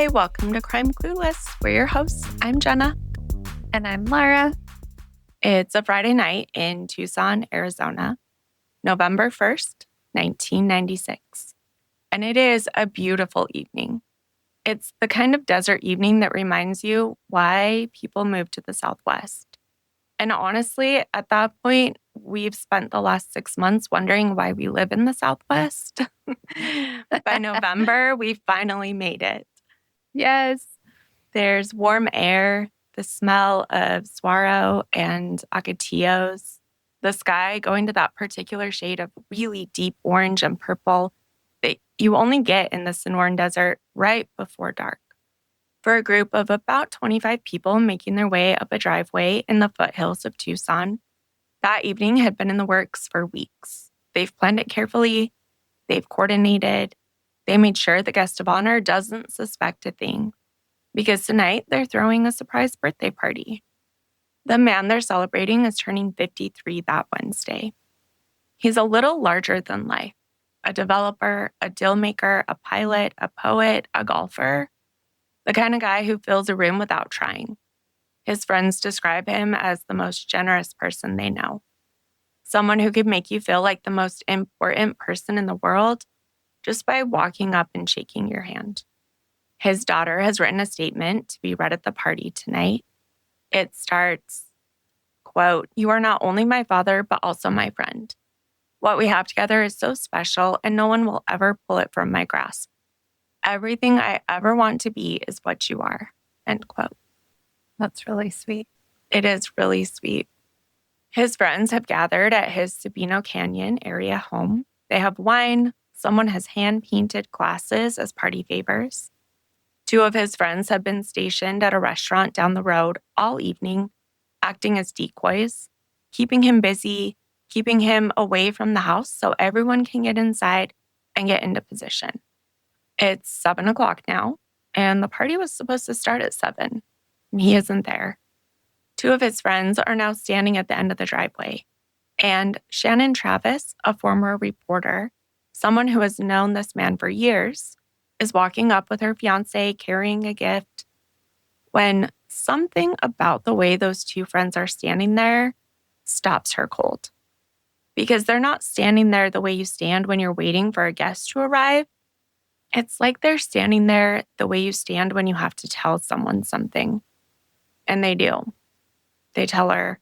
Hi, welcome to Crime Clueless. We're your hosts. I'm Jenna. And I'm Lara. It's a Friday night in Tucson, Arizona, November 1st, 1996. And it is a beautiful evening. It's the kind of desert evening that reminds you why people move to the Southwest. And honestly, at that point, we've spent the last 6 months wondering why we live in the Southwest. By November, we finally made it. Yes. There's warm air, the smell of saguaro and ocotillos, the sky going to that particular shade of really deep orange and purple that you only get in the Sonoran Desert right before dark. For a group of about 25 people making their way up a driveway in the foothills of Tucson, that evening had been in the works for weeks. They've planned it carefully. They've coordinated. They made sure the guest of honor doesn't suspect a thing, because tonight they're throwing a surprise birthday party. The man they're celebrating is turning 53 that Wednesday. He's a little larger than life, a developer, a deal maker, a pilot, a poet, a golfer, the kind of guy who fills a room without trying. His friends describe him as the most generous person they know, someone who could make you feel like the most important person in the world just by walking up and shaking your hand. His daughter has written a statement to be read at the party tonight. It starts, quote, "You are not only my father, but also my friend. What we have together is so special, and no one will ever pull it from my grasp. Everything I ever want to be is what you are," end quote. That's really sweet. It is really sweet. His friends have gathered at his Sabino Canyon area home. They have wine. Someone has hand-painted glasses as party favors. 2 of his friends have been stationed at a restaurant down the road all evening, acting as decoys, keeping him busy, keeping him away from the house so everyone can get inside and get into position. It's 7 o'clock now, and the party was supposed to start at 7, and he isn't there. 2 of his friends are now standing at the end of the driveway, and Shannon Travis, a former reporter, someone who has known this man for years, is walking up with her fiancé carrying a gift when something about the way those 2 friends are standing there stops her cold. Because they're not standing there the way you stand when you're waiting for a guest to arrive. It's like they're standing there the way you stand when you have to tell someone something. And they do. They tell her,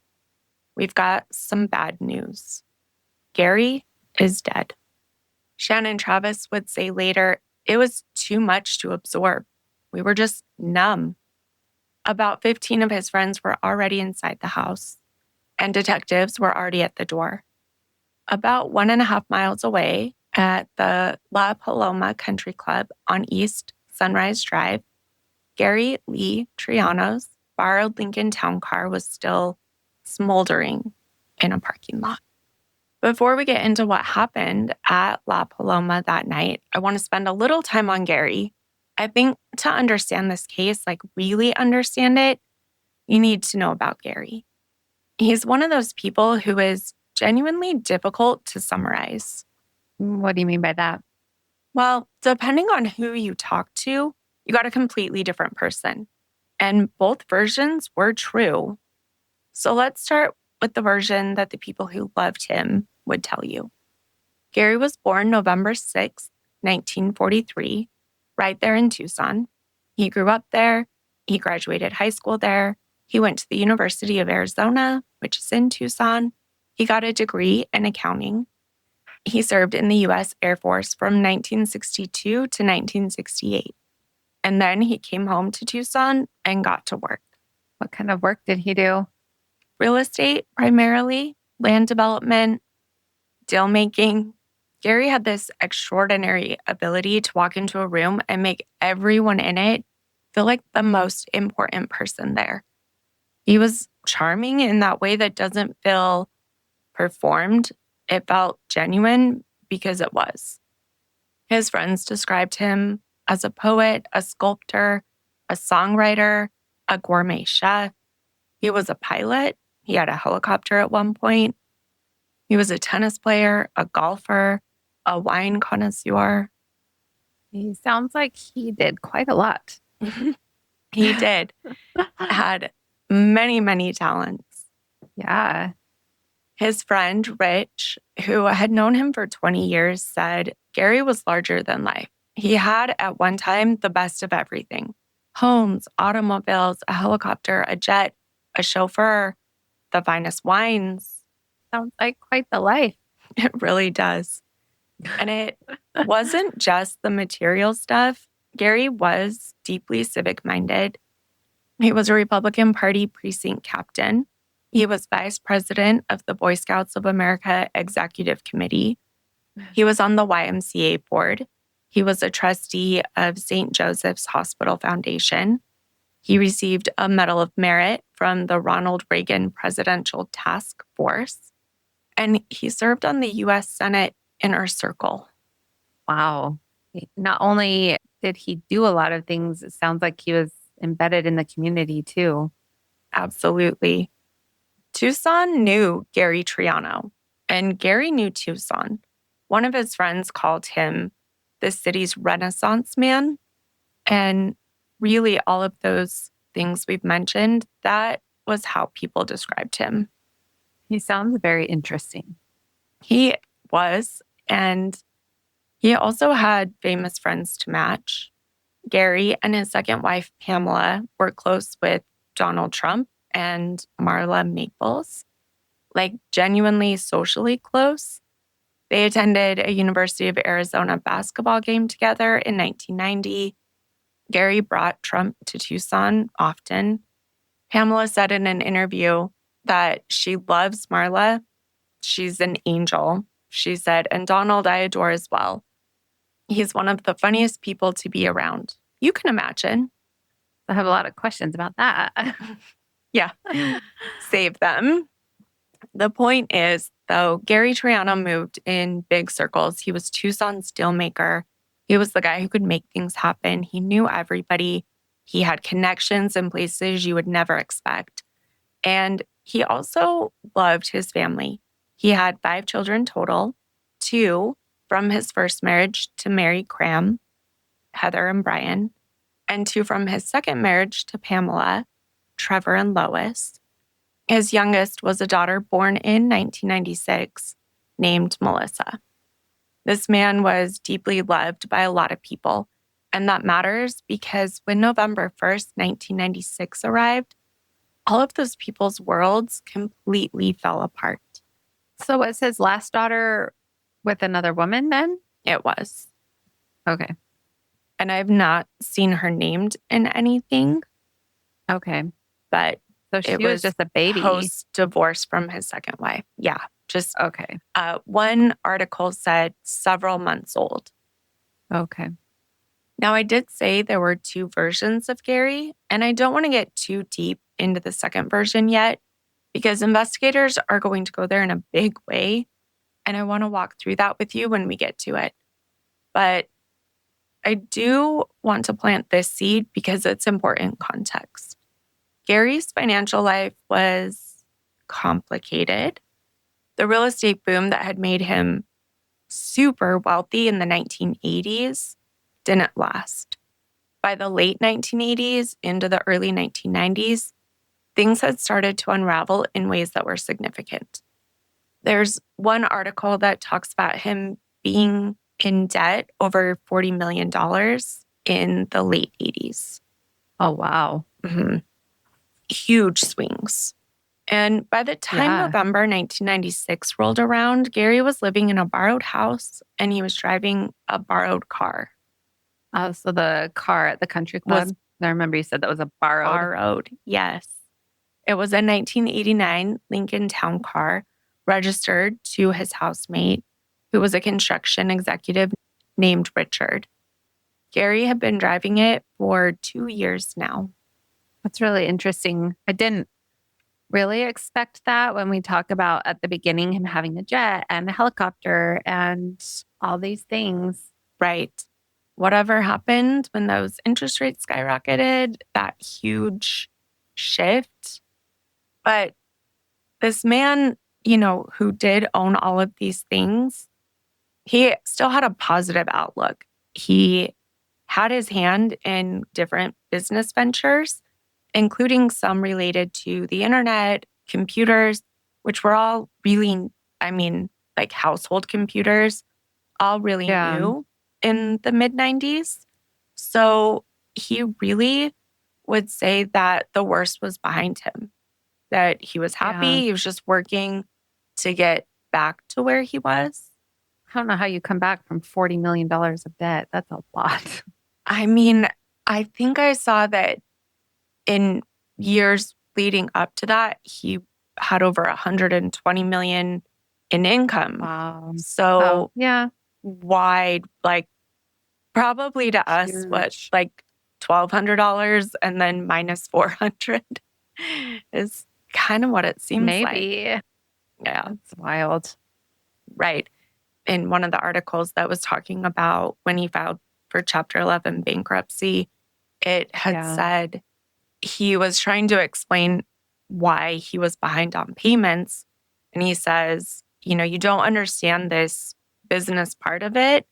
"We've got some bad news. Gary is dead." Shannon Travis would say later, "It was too much to absorb. We were just numb." About 15 of his friends were already inside the house, and detectives were already at the door. About 1.5 miles away at the La Paloma Country Club on East Sunrise Drive, Gary Lee Triano's borrowed Lincoln Town car was still smoldering in a parking lot. Before we get into what happened at La Paloma that night, I want to spend a little time on Gary. I think to understand this case, like really understand it, you need to know about Gary. He's one of those people who is genuinely difficult to summarize. What do you mean by that? Well, depending on who you talk to, you got a completely different person. And both versions were true. So let's start with the version that the people who loved him would tell you. Gary was born November 6th, 1943, right there in Tucson. He grew up there. He graduated high school there. He went to the University of Arizona, which is in Tucson. He got a degree in accounting. He served in the U.S. Air Force from 1962 to 1968. And then he came home to Tucson and got to work. What kind of work did he do? Real estate, primarily, land development, deal making. Gary had this extraordinary ability to walk into a room and make everyone in it feel like the most important person there. He was charming in that way that doesn't feel performed. It felt genuine because it was. His friends described him as a poet, a sculptor, a songwriter, a gourmet chef. He was a pilot. He had a helicopter at one point. He was a tennis player, a golfer, a wine connoisseur. He sounds like he did quite a lot. He did. Had many, many talents. Yeah. His friend, Rich, who had known him for 20 years, said Gary was larger than life. He had, at one time, the best of everything: homes, automobiles, a helicopter, a jet, a chauffeur, the finest wines. Sounds like quite the life. It really does. And it wasn't just the material stuff. Gary was deeply civic-minded. He was a Republican Party precinct captain. He was vice president of the Boy Scouts of America Executive Committee. He was on the YMCA board. He was a trustee of St. Joseph's Hospital Foundation. He received a Medal of Merit from the Ronald Reagan Presidential Task Force. And he served on the U.S. Senate Inner Circle. Wow. Not only did he do a lot of things, it sounds like he was embedded in the community too. Absolutely. Tucson knew Gary Triano, and Gary knew Tucson. One of his friends called him the city's Renaissance man. And really, all of those things we've mentioned, that was how people described him. He sounds very interesting. He was, and he also had famous friends to match. Gary and his second wife, Pamela, were close with Donald Trump and Marla Maples, like genuinely socially close. They attended a University of Arizona basketball game together in 1990. Gary brought Trump to Tucson often. Pamela said in an interview that she loves Marla. She's an angel, she said, and Donald I adore as well. He's one of the funniest people to be around. You can imagine. I have a lot of questions about that. Yeah, save them. The point is, though, Gary Triano moved in big circles. He was Tucson's dealmaker. He was the guy who could make things happen. He knew everybody. He had connections in places you would never expect. And he also loved his family. He had 5 children total, 2 from his first marriage to Mary Cram, Heather and Brian, and 2 from his second marriage to Pamela, Trevor and Lois. His youngest was a daughter born in 1996 named Melissa. This man was deeply loved by a lot of people, and that matters because when November 1st, 1996 arrived, all of those people's worlds completely fell apart. So was his last daughter with another woman then? It was. Okay. And I've not seen her named in anything, Okay. but So she it was just a baby. Post-divorce from his second wife. Yeah, just Okay. one article said several months old. Okay. Now, I did say there were 2 versions of Gary, and I don't want to get too deep into the second version yet because investigators are going to go there in a big way, and I want to walk through that with you when we get to it. But I do want to plant this seed because it's important context. Gary's financial life was complicated. The real estate boom that had made him super wealthy in the 1980s didn't last. By the late 1980s into the early 1990s, things had started to unravel in ways that were significant. There's one article that talks about him being in debt over $40 million in the late 80s. Oh, wow. Mm-hmm. Huge swings. And by the time November 1996 rolled around, Gary was living in a borrowed house and he was driving a borrowed car. So the car at the country club, I remember you said that was a borrowed. Borrowed, yes. It was a 1989 Lincoln Town Car registered to his housemate, who was a construction executive named Richard. Gary had been driving it for 2 years now. That's really interesting. I didn't really expect that when we talk about at the beginning him having a jet and a helicopter and all these things. Right. Whatever happened when those interest rates skyrocketed, that huge shift. But this man, who did own all of these things, he still had a positive outlook. He had his hand in different business ventures, including some related to the internet, computers, which were all really, like household computers, all really Yeah. new in the mid 90s. So he really would say that the worst was behind him, that he was happy. Yeah. He was just working to get back to where he was. I don't know how you come back from $40 million of debt. That's a lot. I mean, I think I saw that in years leading up to that, he had over 120 million in income. Wow. So yeah. wide, like probably to us, what, Huge. like $1,200 and then minus 400 is kind of what it seems like. Maybe. Yeah, That's wild. right. In one of the articles that was talking about when he filed for Chapter 11 bankruptcy, it had said he was trying to explain why he was behind on payments. And he says, you don't understand this business part of it.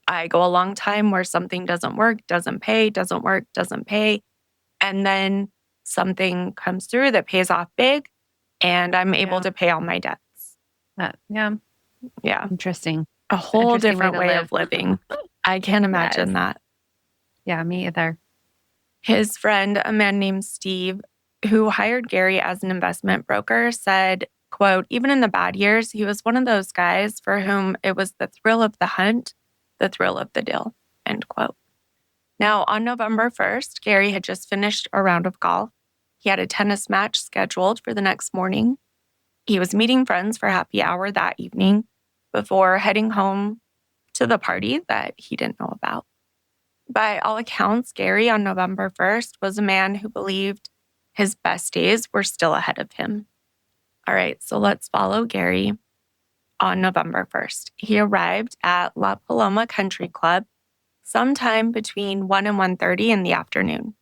I go a long time where something doesn't work, doesn't pay, doesn't work, doesn't pay. And then something comes through that pays off big, and I'm able to pay all my debts. Yeah. Interesting. A whole Interesting different way of living. I can't imagine that. Yeah, me either. His friend, a man named Steve, who hired Gary as an investment broker, said, quote, even in the bad years, he was one of those guys for whom it was the thrill of the hunt, the thrill of the deal, end quote. Now, on November 1st, Gary had just finished a round of golf. He had a tennis match scheduled for the next morning. He was meeting friends for happy hour that evening before heading home to the party that he didn't know about. By all accounts, Gary on November 1st was a man who believed his best days were still ahead of him. All right, so let's follow Gary on November 1st. He arrived at La Paloma Country Club sometime between 1 and 1:30 in the afternoon.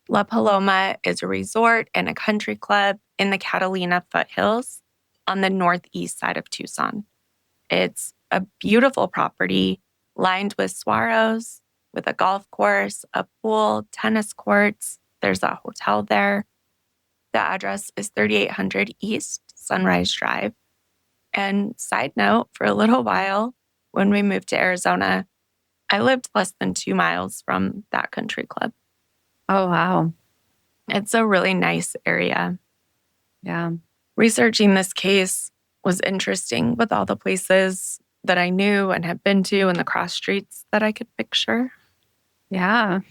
La Paloma is a resort and a country club in the Catalina foothills on the northeast side of Tucson. It's a beautiful property lined with saguaros, with a golf course, a pool, tennis courts. There's a hotel there. The address is 3800 East Sunrise Drive. And side note, for a little while, when we moved to Arizona, I lived less than 2 miles from that country club. Oh, wow. It's a really nice area. Yeah. Researching this case was interesting with all the places that I knew and had been to and the cross streets that I could picture. Yeah.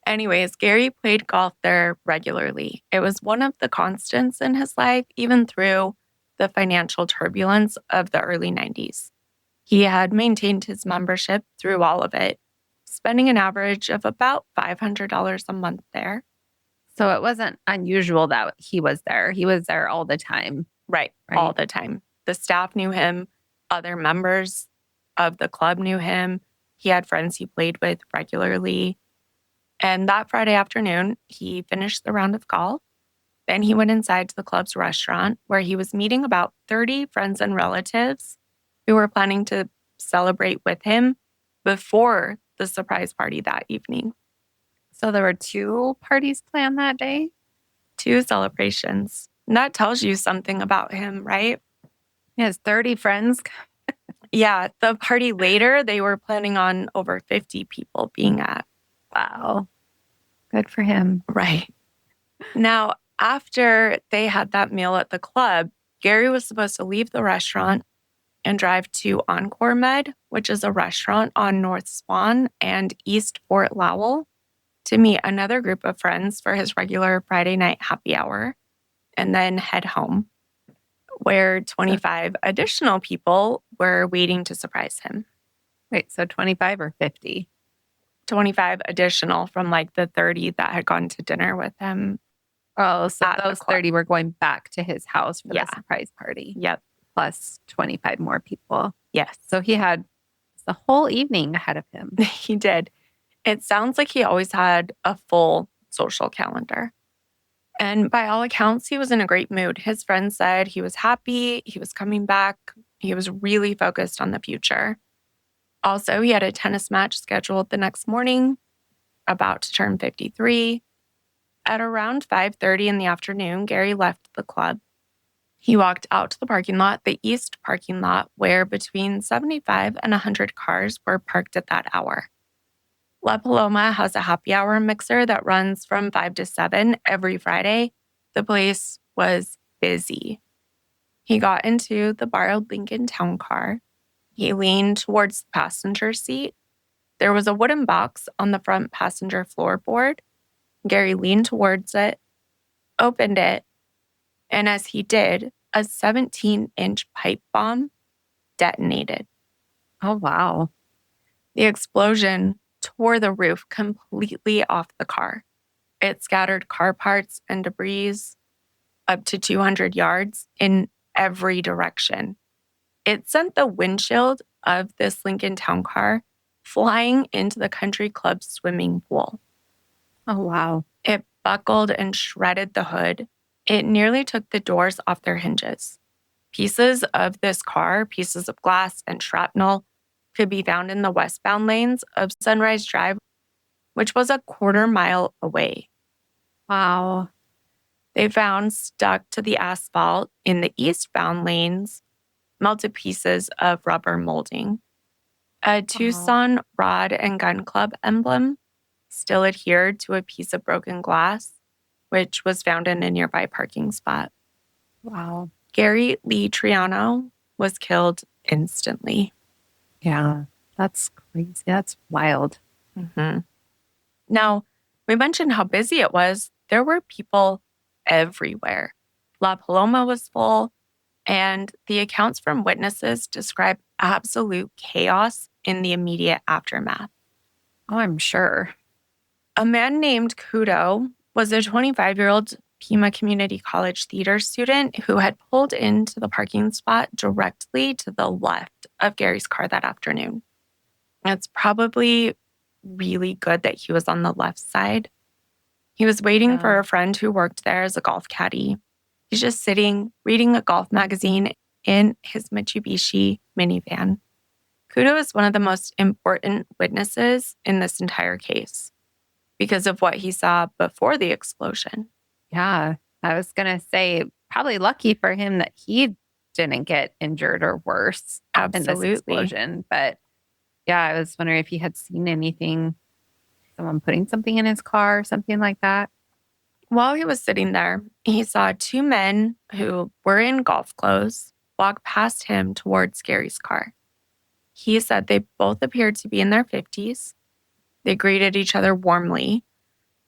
Anyways, Gary played golf there regularly. It was one of the constants in his life, even through the financial turbulence of the early 90s. He had maintained his membership through all of it, spending an average of about $500 a month there. So it wasn't unusual that he was there. He was there all the time. Right, all the time. The staff knew him. Other members of the club knew him. He had friends he played with regularly. And that Friday afternoon, he finished the round of golf. Then he went inside to the club's restaurant where he was meeting about 30 friends and relatives who were planning to celebrate with him before the surprise party that evening. So there were 2 parties planned that day? 2 celebrations. And that tells you something about him, right? He has 30 friends. Yeah, the party later, they were planning on over 50 people being at. Wow. Good for him. Right. Now, after they had that meal at the club, Gary was supposed to leave the restaurant and drive to Encore Med, which is a restaurant on North Swan and East Fort Lowell, to meet another group of friends for his regular Friday night happy hour, and then head home, where 25 additional people were waiting to surprise him. Wait, so 25 or 50? 25 additional from like the 30 that had gone to dinner with him. Oh, so those 30 were going back to his house for the surprise party. Yep. Plus 25 more people. Yes. So he had the whole evening ahead of him. He did. It sounds like he always had a full social calendar. And by all accounts, he was in a great mood. His friends said he was happy, he was coming back, he was really focused on the future. Also, he had a tennis match scheduled the next morning. about to turn 53. At around 5:30 in the afternoon, Gary left the club. He walked out to the parking lot, the east parking lot, where between 75 and 100 cars were parked at that hour. La Paloma has a happy hour mixer that runs from 5 to 7 every Friday. The place was busy. He got into the borrowed Lincoln Town car. He leaned towards the passenger seat. There was a wooden box on the front passenger floorboard. Gary leaned towards it, opened it, and as he did, a 17-inch pipe bomb detonated. Oh, wow. The explosion tore the roof completely off the car. It scattered car parts and debris up to 200 yards in every direction. It sent the windshield of this Lincoln Town car flying into the country club's swimming pool. Oh, wow. It buckled and shredded the hood. It nearly took the doors off their hinges. Pieces of this car, pieces of glass and shrapnel, could be found in the westbound lanes of Sunrise Drive, which was a quarter mile away. Wow. They found stuck to the asphalt in the eastbound lanes melted pieces of rubber molding. A Tucson Rod and Gun Club emblem still adhered to a piece of broken glass, which was found in a nearby parking spot. Wow. Gary Lee Triano was killed instantly. Yeah, that's crazy. That's wild. Mm-hmm. Now, we mentioned how busy it was. There were people everywhere. La Paloma was full, and the accounts from witnesses describe absolute chaos in the immediate aftermath. Oh, I'm sure. A man named Kudo was a 25-year-old Pima Community College theater student who had pulled into the parking spot directly to the left of Gary's car that afternoon. It's probably really good that he was on the left side. He was waiting for a friend who worked there as a golf caddy. He's just sitting, reading a golf magazine in his Mitsubishi minivan. Kudo is one of the most important witnesses in this entire case because of what he saw before the explosion. Yeah, I was going to say, probably lucky for him that he didn't get injured or worse in this explosion. But yeah, I was wondering if he had seen anything, someone putting something in his car or something like that. While he was sitting there, he saw two men who were in golf clothes walk past him towards Gary's car. He said they both appeared to be in their 50s. They greeted each other warmly.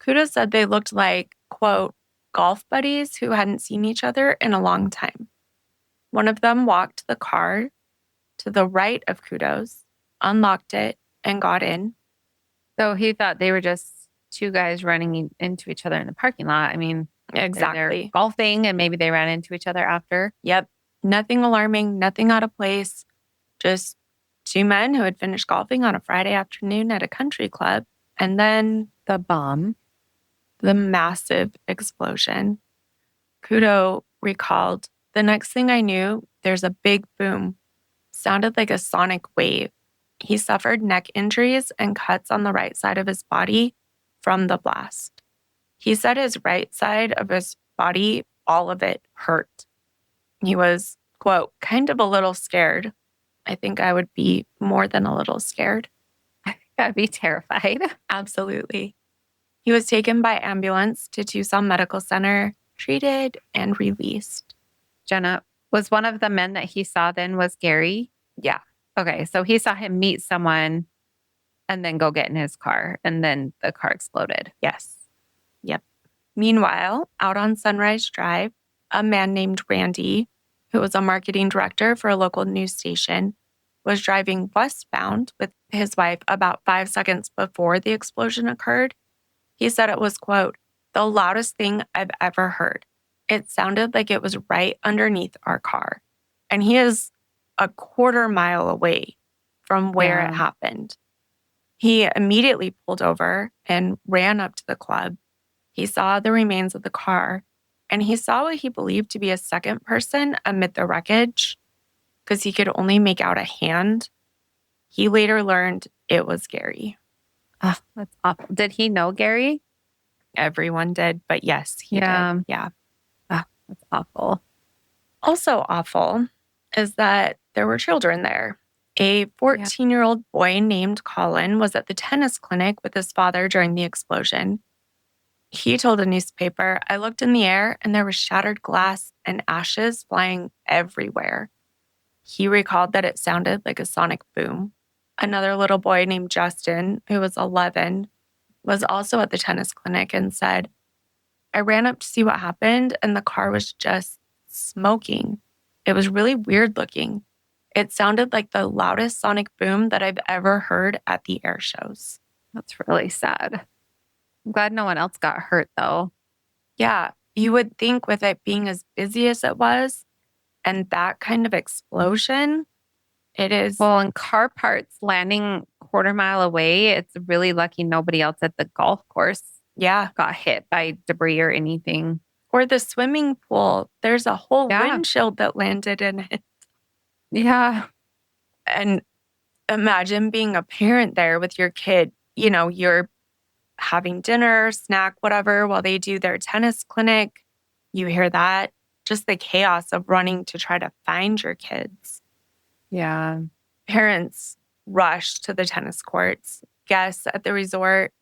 Kudo said they looked like, quote, golf buddies who hadn't seen each other in a long time. One of them walked the car to the right of Kudo's, unlocked it, and got in. So he thought they were just two guys running into each other in the parking lot. I mean, exactly. They're golfing and maybe they ran into each other after. Yep. Nothing alarming, nothing out of place. Just two men who had finished golfing on a Friday afternoon at a country club. And then the bomb. The massive explosion. Kudo recalled, the next thing I knew, there's a big boom. Sounded like a sonic wave. He suffered neck injuries and cuts on the right side of his body from the blast. He said his right side of his body, all of it hurt. He was, quote, kind of a little scared. I think I would be more than a little scared. I'd be terrified. Absolutely. He was taken by ambulance to Tucson Medical Center, treated, and released. Jenna, was one of the men that he saw then was Gary? Yeah. Okay, so he saw him meet someone and then go get in his car, and then the car exploded. Yes. Yep. Meanwhile, out on Sunrise Drive, a man named Randy, who was a marketing director for a local news station, was driving westbound with his wife about 5 seconds before the explosion occurred. He said it was, quote, the loudest thing I've ever heard. It sounded like it was right underneath our car. And he is a quarter mile away from where it happened. He immediately pulled over and ran up to the club. He saw the remains of the car, and he saw what he believed to be a second person amid the wreckage because he could only make out a hand. He later learned it was Gary. Oh, that's awful. Did he know Gary? Everyone did, but yes, he did. Yeah. Oh, that's awful. Also awful is that there were children there. A 14-year-old boy named Colin was at the tennis clinic with his father during the explosion. He told a newspaper, "I looked in the air and there was shattered glass and ashes flying everywhere." He recalled that it sounded like a sonic boom. Another little boy named Justin, who was 11, was also at the tennis clinic and said, "I ran up to see what happened and the car was just smoking. It was really weird looking. It sounded like the loudest sonic boom that I've ever heard at the air shows." That's really sad. I'm glad no one else got hurt, though. Yeah, you would think with it being as busy as it was and that kind of explosion, it is. Well, and car parts landing quarter-mile away, it's really lucky nobody else at the golf course got hit by debris or anything. Or the swimming pool. There's a whole windshield that landed in it. Yeah. And imagine being a parent there with your kid. You're having dinner, snack, whatever, while they do their tennis clinic. You hear that. Just the chaos of running to try to find your kids. Yeah. Parents rushed to the tennis courts. Guests at the resort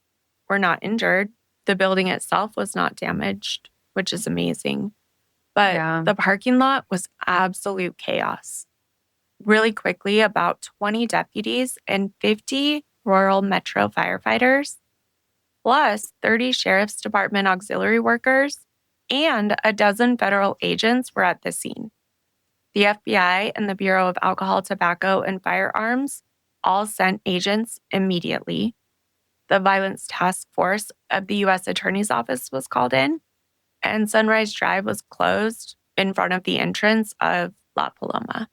were not injured. The building itself was not damaged, which is amazing. But the parking lot was absolute chaos. Really quickly, about 20 deputies and 50 Rural Metro firefighters, plus 30 Sheriff's Department auxiliary workers, and a dozen federal agents were at the scene. The FBI and the Bureau of Alcohol, Tobacco, and Firearms all sent agents immediately. The Violence Task Force of the U.S. Attorney's Office was called in, and Sunrise Drive was closed in front of the entrance of La Paloma.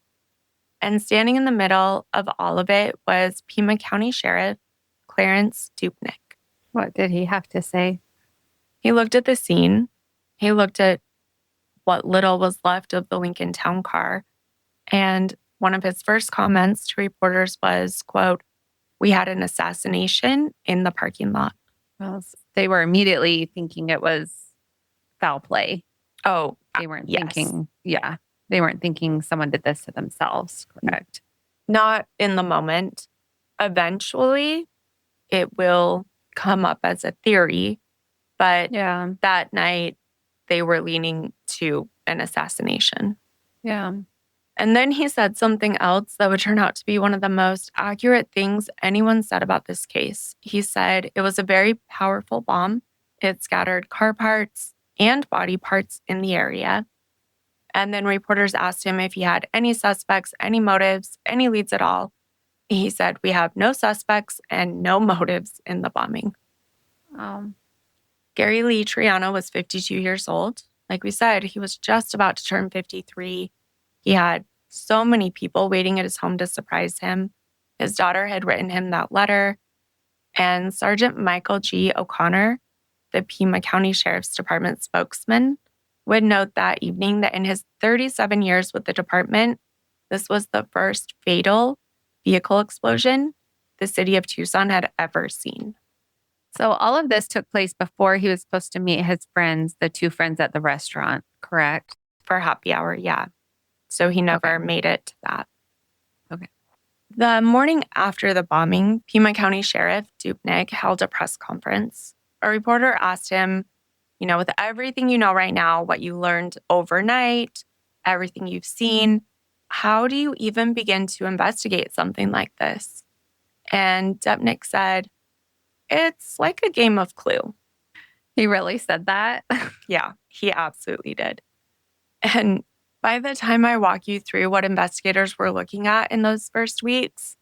And standing in the middle of all of it was Pima County Sheriff Clarence Dupnik. What did he have to say? He looked at the scene. He looked at what little was left of the Lincoln Town car. And one of his first comments to reporters was, quote, "We had an assassination in the parking lot." Well, they were immediately thinking it was foul play. Oh, they weren't thinking, they weren't thinking someone did this to themselves, correct? Not in the moment. Eventually, it will come up as a theory, but that night they were leaning to an assassination. Yeah. And then he said something else that would turn out to be one of the most accurate things anyone said about this case. He said it was a very powerful bomb. It scattered car parts and body parts in the area. And then reporters asked him if he had any suspects, any motives, any leads at all. He said, "We have no suspects and no motives in the bombing." Gary Lee Triano was 52 years old. Like we said, he was just about to turn 53. He had so many people waiting at his home to surprise him. His daughter had written him that letter. And Sergeant Michael G. O'Connor, the Pima County Sheriff's Department spokesman, would note that evening that in his 37 years with the department, this was the first fatal vehicle explosion the city of Tucson had ever seen. So all of this took place before he was supposed to meet his friends, the two friends at the restaurant, correct? For happy hour, yeah. So he never made it to that. Okay. The morning after the bombing, Pima County Sheriff Dupnik held a press conference. A reporter asked him, with everything you know right now, what you learned overnight, everything you've seen, how do you even begin to investigate something like this? And Dupnik said, "It's like a game of Clue." He really said that? Yeah, he absolutely did. And by the time I walk you through what investigators were looking at in those first weeks,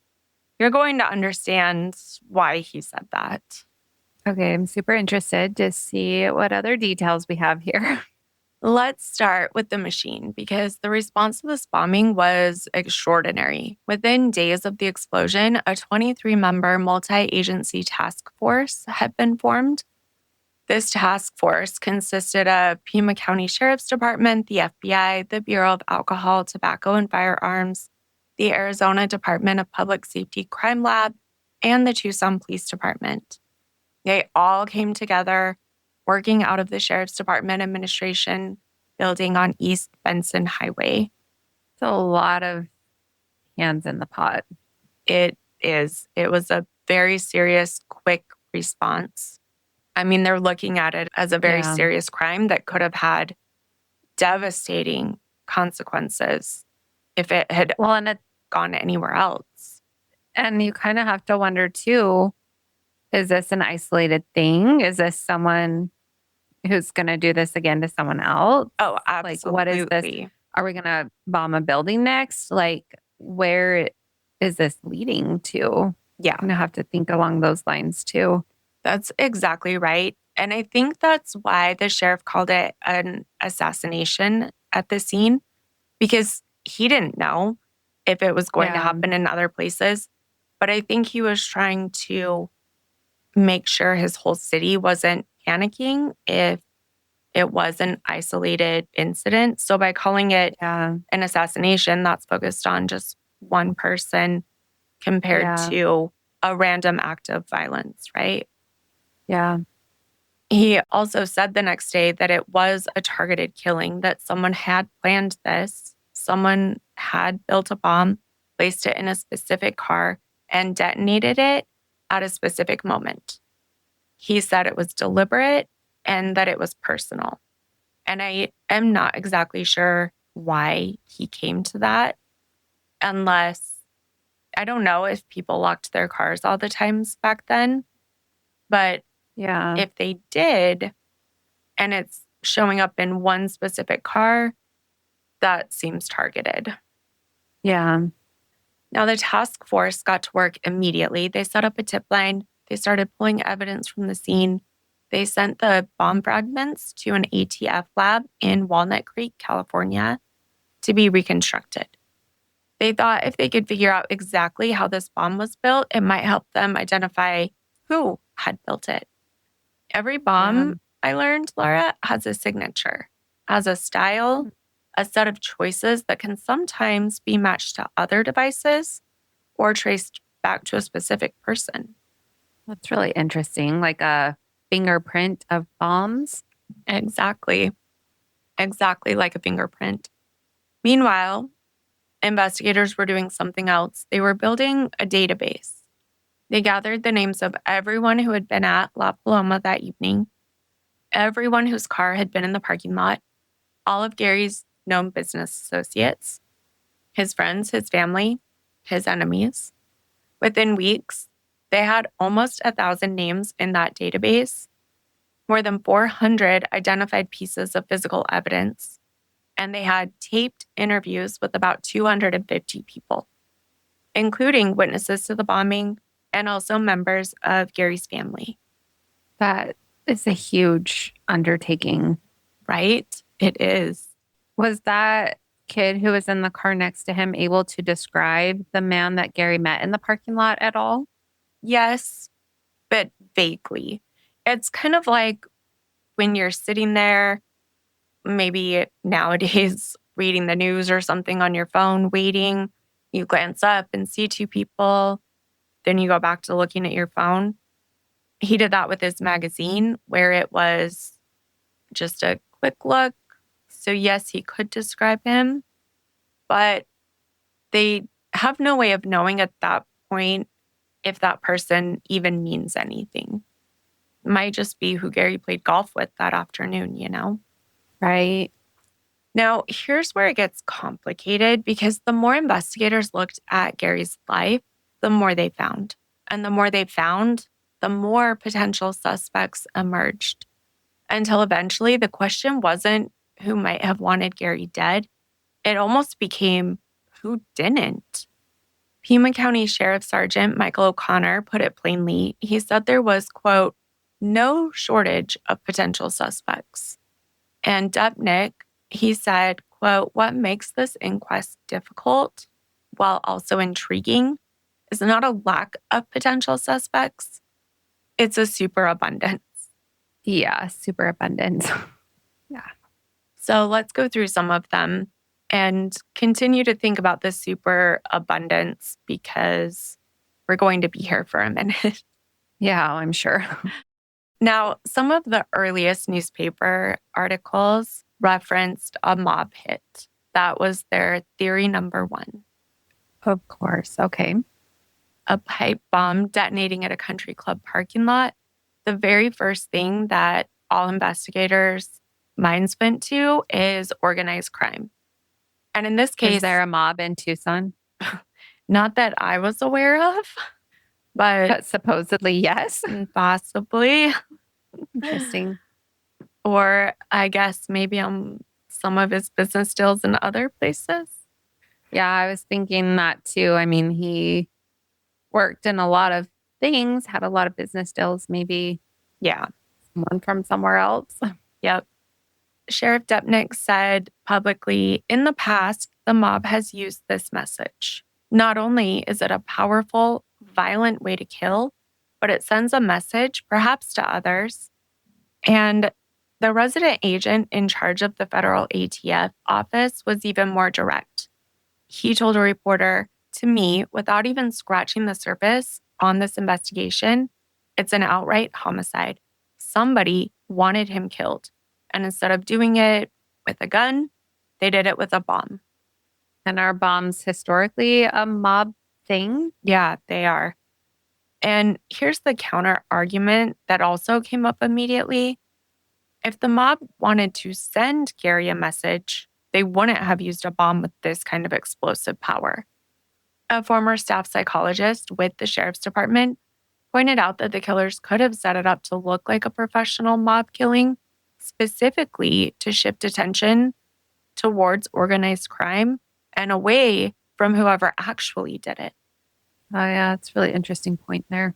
you're going to understand why he said that. Okay, I'm super interested to see what other details we have here. Let's start with the machine because the response to this bombing was extraordinary. Within days of the explosion, a 23-member multi-agency task force had been formed. This task force consisted of Pima County Sheriff's Department, the FBI, the Bureau of Alcohol, Tobacco, and Firearms, the Arizona Department of Public Safety Crime Lab, and the Tucson Police Department. They all came together, working out of the Sheriff's Department Administration building on East Benson Highway. It's a lot of hands in the pot. It is. It was a very serious, quick response. I mean, they're looking at it as a very serious crime that could have had devastating consequences if it had gone anywhere else. And you kind of have to wonder, too, is this an isolated thing? Is this someone who's going to do this again to someone else? Oh, absolutely. Like, what is this? Are we going to bomb a building next? Like, where is this leading to? Yeah. I'm going to have to think along those lines, too. That's exactly right. And I think that's why the sheriff called it an assassination at the scene, because he didn't know if it was going to happen in other places. But I think he was trying to make sure his whole city wasn't panicking if it was an isolated incident. So by calling it an assassination, that's focused on just one person compared to a random act of violence, right? Yeah. He also said the next day that it was a targeted killing, that someone had planned this. Someone had built a bomb, placed it in a specific car, and detonated it at a specific moment. He said it was deliberate and that it was personal. And I am not exactly sure why he came to that, unless, I don't know if people locked their cars all the times back then, but if they did, and it's showing up in one specific car, that seems targeted. Yeah. Now, the task force got to work immediately. They set up a tip line. They started pulling evidence from the scene. They sent the bomb fragments to an ATF lab in Walnut Creek, California, to be reconstructed. They thought if they could figure out exactly how this bomb was built, it might help them identify who had built it. Every bomb, I learned, Laura, has a signature, has a style, a set of choices that can sometimes be matched to other devices or traced back to a specific person. That's really interesting, like a fingerprint of bombs. Exactly. Exactly like a fingerprint. Meanwhile, investigators were doing something else. They were building a database. They gathered the names of everyone who had been at La Paloma that evening, everyone whose car had been in the parking lot, all of Gary's known business associates, his friends, his family, his enemies. Within weeks, they had almost 1,000 names in that database, more than 400 identified pieces of physical evidence, and they had taped interviews with about 250 people, including witnesses to the bombing and also members of Gary's family. That is a huge undertaking. Right? It is. Was that kid who was in the car next to him able to describe the man that Gary met in the parking lot at all? Yes, but vaguely. It's kind of like when you're sitting there, maybe nowadays reading the news or something on your phone, waiting, you glance up and see two people, then you go back to looking at your phone. He did that with his magazine, where it was just a quick look. So yes, he could describe him, but they have no way of knowing at that point if that person even means anything. It might just be who Gary played golf with that afternoon, you know? Right. Now, here's where it gets complicated, because the more investigators looked at Gary's life, the more they found. And the more they found, the more potential suspects emerged. Until eventually, the question wasn't who might have wanted Gary dead. It almost became who didn't. Pima County Sheriff Sergeant Michael O'Connor put it plainly. He said there was, quote, no shortage of potential suspects. And Dupnik, he said, quote, what makes this inquest difficult while also intriguing is not a lack of potential suspects. It's a superabundance. Yeah, superabundance. Yeah. So let's go through some of them and continue to think about the superabundance, because we're going to be here for a minute. Yeah, I'm sure. Now, some of the earliest newspaper articles referenced a mob hit. That was their theory number one. Of course. Okay. A pipe bomb detonating at a country club parking lot. The very first thing that all investigators' minds went to is organized crime. And in this case, is there a mob in Tucson? Not that I was aware of, but supposedly, yes. Possibly. Interesting. Or I guess maybe on some of his business deals in other places. Yeah, I was thinking that too. I mean, he worked in a lot of things, had a lot of business deals, maybe. Yeah. Someone from somewhere else. Yep. Sheriff Dupnik said publicly, in the past, the mob has used this message. Not only is it a powerful, violent way to kill, but it sends a message, perhaps to others. And the resident agent in charge of the federal ATF office was even more direct. He told a reporter, to me, without even scratching the surface on this investigation, it's an outright homicide. Somebody wanted him killed. And instead of doing it with a gun, they did it with a bomb. And are bombs historically a mob thing? Yeah, they are. And here's the counter argument that also came up immediately. If the mob wanted to send Gary a message, they wouldn't have used a bomb with this kind of explosive power. A former staff psychologist with the sheriff's department pointed out that the killers could have set it up to look like a professional mob killing, specifically to shift attention towards organized crime and away from whoever actually did it. Oh, yeah, it's a really interesting point there.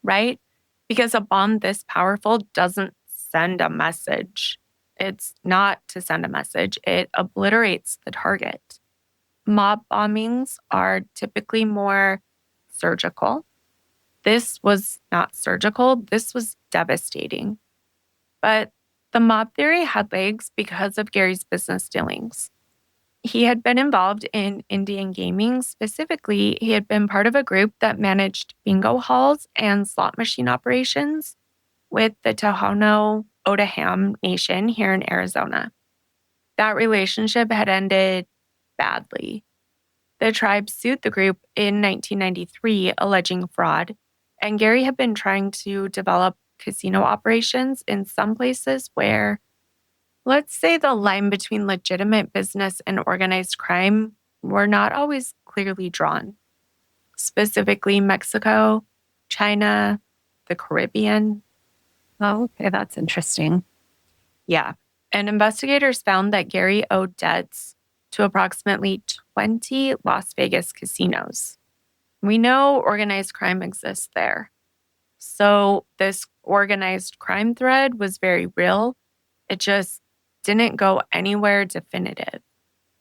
Right? Because a bomb this powerful doesn't send a message. It's not to send a message. It obliterates the target. Mob bombings are typically more surgical. This was not surgical. This was devastating. But the mob theory had legs because of Gary's business dealings. He had been involved in Indian gaming. Specifically, he had been part of a group that managed bingo halls and slot machine operations with the Tohono O'odham Nation here in Arizona. That relationship had ended badly. The tribe sued the group in 1993, alleging fraud, and Gary had been trying to develop casino operations in some places where, let's say, the line between legitimate business and organized crime were not always clearly drawn. Specifically, Mexico, China, the Caribbean. Oh, okay, that's interesting. Yeah. And investigators found that Gary owed debts to approximately 20 Las Vegas casinos. We know organized crime exists there. So this organized crime thread was very real. It just didn't go anywhere definitive.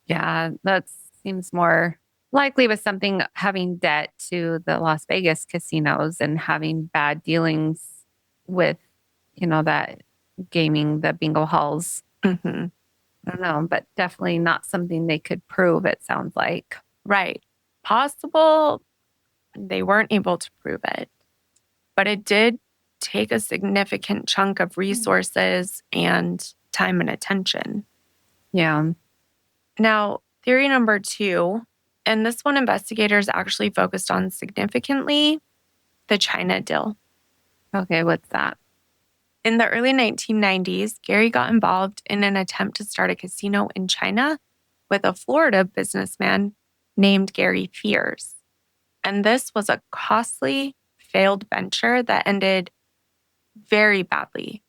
Yeah, that seems more likely with something having debt to the Las Vegas casinos and having bad dealings with, that gaming, the bingo halls. Mm-hmm. I don't know, but definitely not something they could prove, it sounds like. Right. Possible they weren't able to prove it, but it did take a significant chunk of resources and time and attention. Yeah. Now, theory number 2, and this one investigators actually focused on significantly, the China deal. Okay, what's that? In the early 1990s, Gary got involved in an attempt to start a casino in China with a Florida businessman named Gary Fears. And this was a costly, failed venture that ended very badly.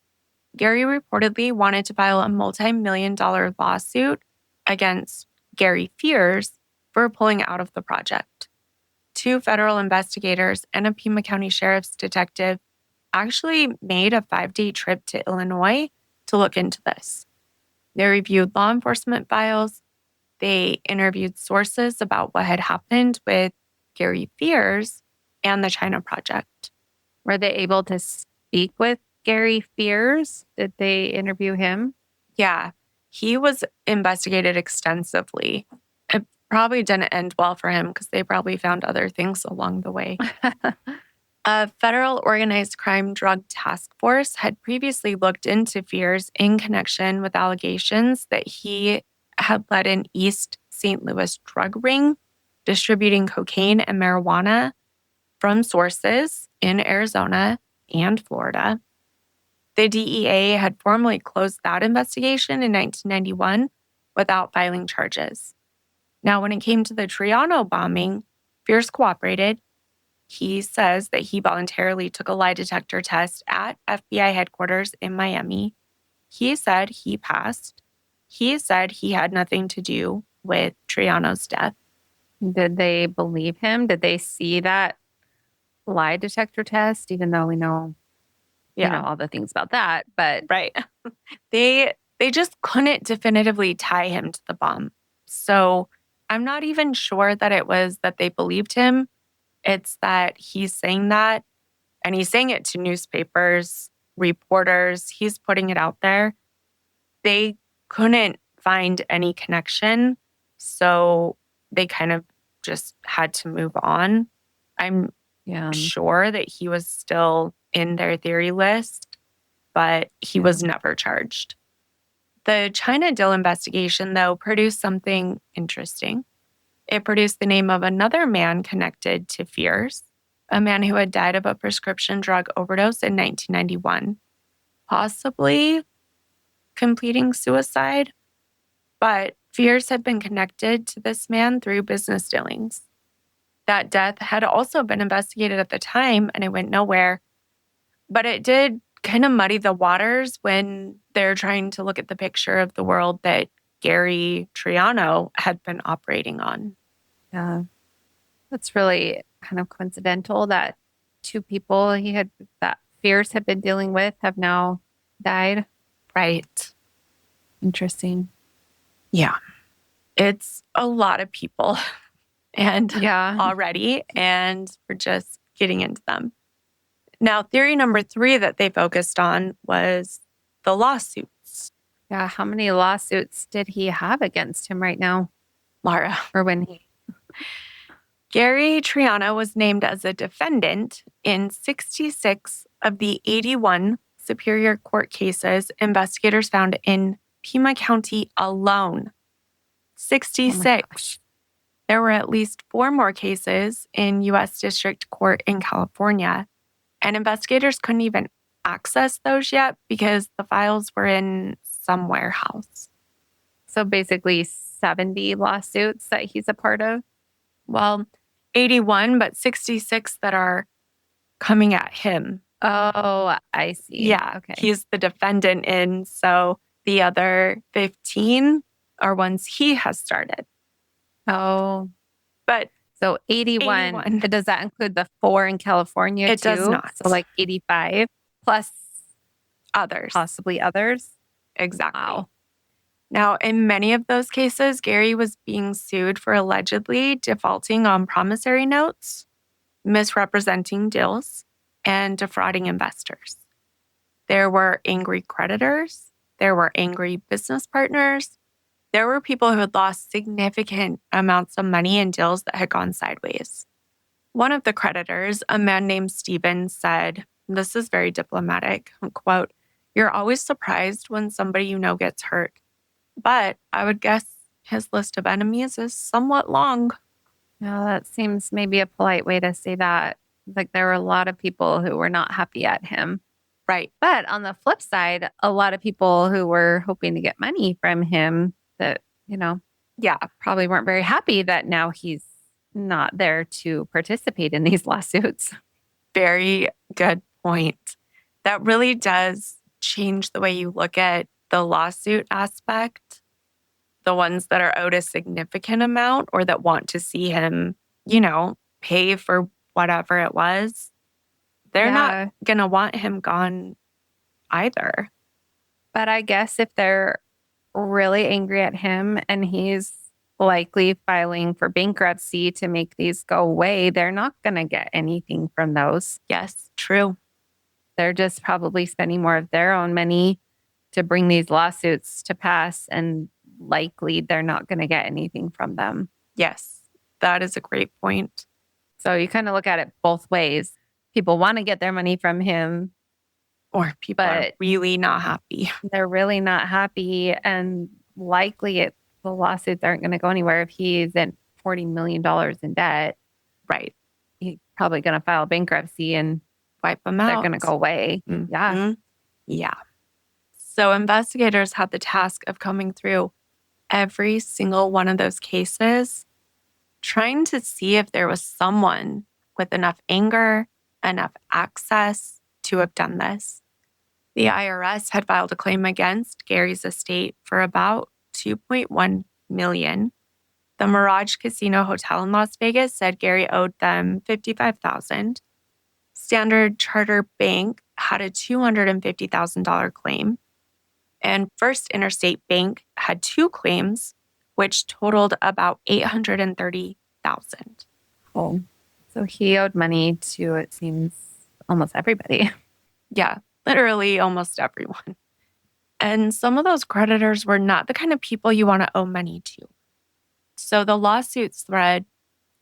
Gary reportedly wanted to file a multi-million-dollar lawsuit against Gary Fears for pulling out of the project. 2 federal investigators and a Pima County Sheriff's detective actually made a 5-day trip to Illinois to look into this. They reviewed law enforcement files. They interviewed sources about what had happened with Gary Fears and the China project. Were they able to speak with Gary Fears? Did they interview him? Yeah, he was investigated extensively. Probably didn't end well for him because they probably found other things along the way. A federal organized crime drug task force had previously looked into Fears in connection with allegations that he had led an East St. Louis drug ring distributing cocaine and marijuana from sources in Arizona and Florida. The DEA had formally closed that investigation in 1991 without filing charges. Now, when it came to the Triano bombing, Fears cooperated. He says that he voluntarily took a lie detector test at FBI headquarters in Miami. He said he passed. He said he had nothing to do with Triano's death. Did they believe him? Did they see that lie detector test, even though we know, all the things about that? But right. They just couldn't definitively tie him to the bomb. So I'm not even sure that it was that they believed him. It's that he's saying that, and he's saying it to newspapers, reporters. He's putting it out there. They couldn't find any connection, so they kind of just had to move on. I'm sure that he was still in their theory list, but he was never charged. The China Dill investigation, though, produced something interesting. It produced the name of another man connected to Fears, a man who had died of a prescription drug overdose in 1991, possibly completing suicide. But Fears had been connected to this man through business dealings. That death had also been investigated at the time, and it went nowhere. But it did kind of muddy the waters when they're trying to look at the picture of the world that Gary Triano had been operating on. Yeah. That's really kind of coincidental that two people that Fears had been dealing with have now died. Right. Interesting. Yeah. It's a lot of people and already, and we're just getting into them. Now, theory number 3 that they focused on was the lawsuits. Yeah. How many lawsuits did he have against him right now? Laura. Or when Gary Triano was named as a defendant in 66 of the 81 Superior Court cases investigators found in Pima County alone. 66. There were at least 4 more cases in U.S. District Court in California, and investigators couldn't even access those yet because the files were in some warehouse. So basically 70 lawsuits that he's a part of? Well, 81, but 66 that are coming at him. Oh, I see. Yeah, okay. He's the defendant in, so the other 15 are ones he has started. Oh. But so 81. Does that include the 4 in California too? It does not. So like 85 plus others. Possibly others? Exactly. Wow. Now, in many of those cases, Gary was being sued for allegedly defaulting on promissory notes, misrepresenting deals, and defrauding investors. There were angry creditors. There were angry business partners. There were people who had lost significant amounts of money in deals that had gone sideways. One of the creditors, a man named Steven, said, this is very diplomatic, quote, "You're always surprised when somebody you know gets hurt. But I would guess his list of enemies is somewhat long." No, that seems maybe a polite way to say that. Like there were a lot of people who were not happy at him. Right. But on the flip side, a lot of people who were hoping to get money from him that, probably weren't very happy that now he's not there to participate in these lawsuits. Very good point. That really does change the way you look at the lawsuit aspect. The ones that are owed a significant amount or that want to see him, pay for whatever it was, they're not going to want him gone either. But I guess if they're really angry at him and he's likely filing for bankruptcy to make these go away, they're not going to get anything from those. Yes, true. They're just probably spending more of their own money to bring these lawsuits to pass, and likely they're not going to get anything from them. Yes, that is a great point. So you kind of look at it both ways. People want to get their money from him, or people are really not happy. They're really not happy, and likely the lawsuits aren't going to go anywhere if he's in $40 million in debt. Right. He's probably going to file bankruptcy and wipe them out. They're going to go away. Mm-hmm. Yeah. Yeah. So investigators had the task of coming through every single one of those cases, trying to see if there was someone with enough anger, enough access to have done this. The IRS had filed a claim against Gary's estate for about $2.1 million. The Mirage Casino Hotel in Las Vegas said Gary owed them $55,000. Standard Chartered Bank had a $250,000 claim. And First Interstate Bank had 2 claims, which totaled about $830,000. Oh, so he owed money to, it seems, almost everybody. Yeah, literally almost everyone. And some of those creditors were not the kind of people you want to owe money to. So the lawsuits thread,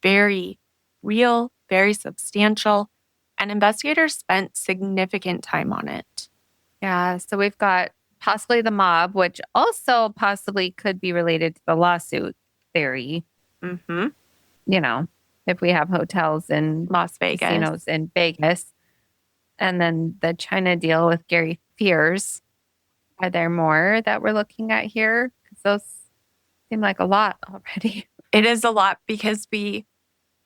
very real, very substantial, and investigators spent significant time on it. Yeah, so we've got possibly the mob, which also possibly could be related to the lawsuit theory. Mm-hmm. You know, if we have hotels in Las Vegas, casinos in Vegas, and then the China deal with Gary Fears. Are there more that we're looking at here? Because those seem like a lot already. It is a lot because we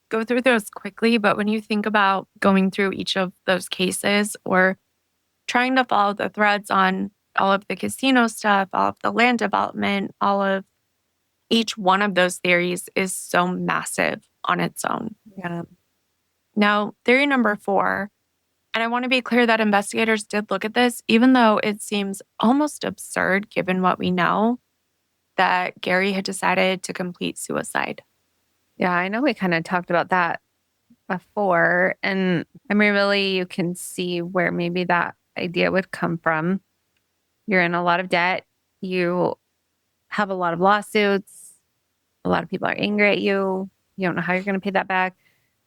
go through those quickly, but when you think about going through each of those cases or trying to follow the threads on all of the casino stuff, all of the land development, all of each one of those theories is so massive on its own. Yeah. Now, theory number 4, and I want to be clear that investigators did look at this, even though it seems almost absurd given what we know, that Gary had decided to complete suicide. Yeah, I know we kind of talked about that before. And I mean, really, you can see where maybe that idea would come from. You're in a lot of debt. You have a lot of lawsuits. A lot of people are angry at you. You don't know how you're going to pay that back.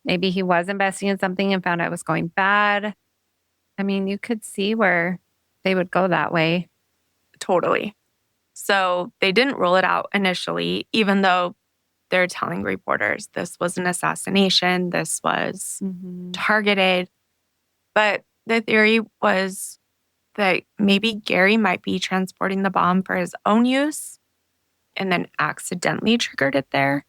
Maybe he was investing in something and found out it was going bad. I mean, you could see where they would go that way. Totally. So they didn't rule it out initially, even though they're telling reporters this was an assassination, this was targeted. But the theory was that maybe Gary might be transporting the bomb for his own use and then accidentally triggered it there.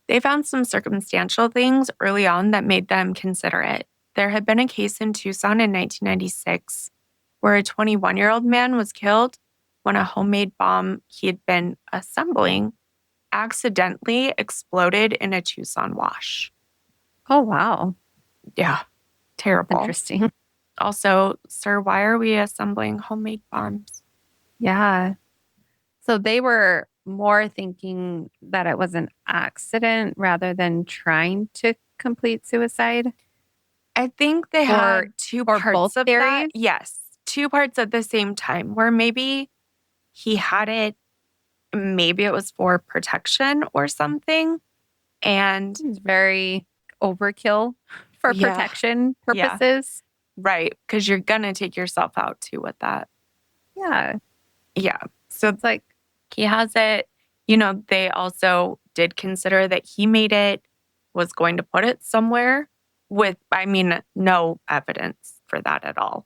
They found some circumstantial things early on that made them consider it. There had been a case in Tucson in 1996 where a 21-year-old man was killed when a homemade bomb he had been assembling accidentally exploded in a Tucson wash. Oh, wow. Yeah, terrible. Interesting. Also, sir, why are we assembling homemade bombs? Yeah. So they were more thinking that it was an accident rather than trying to complete suicide. I think they had 2 parts of that. Yes, 2 parts at the same time, where maybe he had it, maybe it was for protection or something. And it's very overkill for protection purposes. Yeah. Right, because you're going to take yourself out too with that. Yeah. Yeah. So it's like he has it. You know, they also did consider that he made it, was going to put it somewhere with, I mean, no evidence for that at all.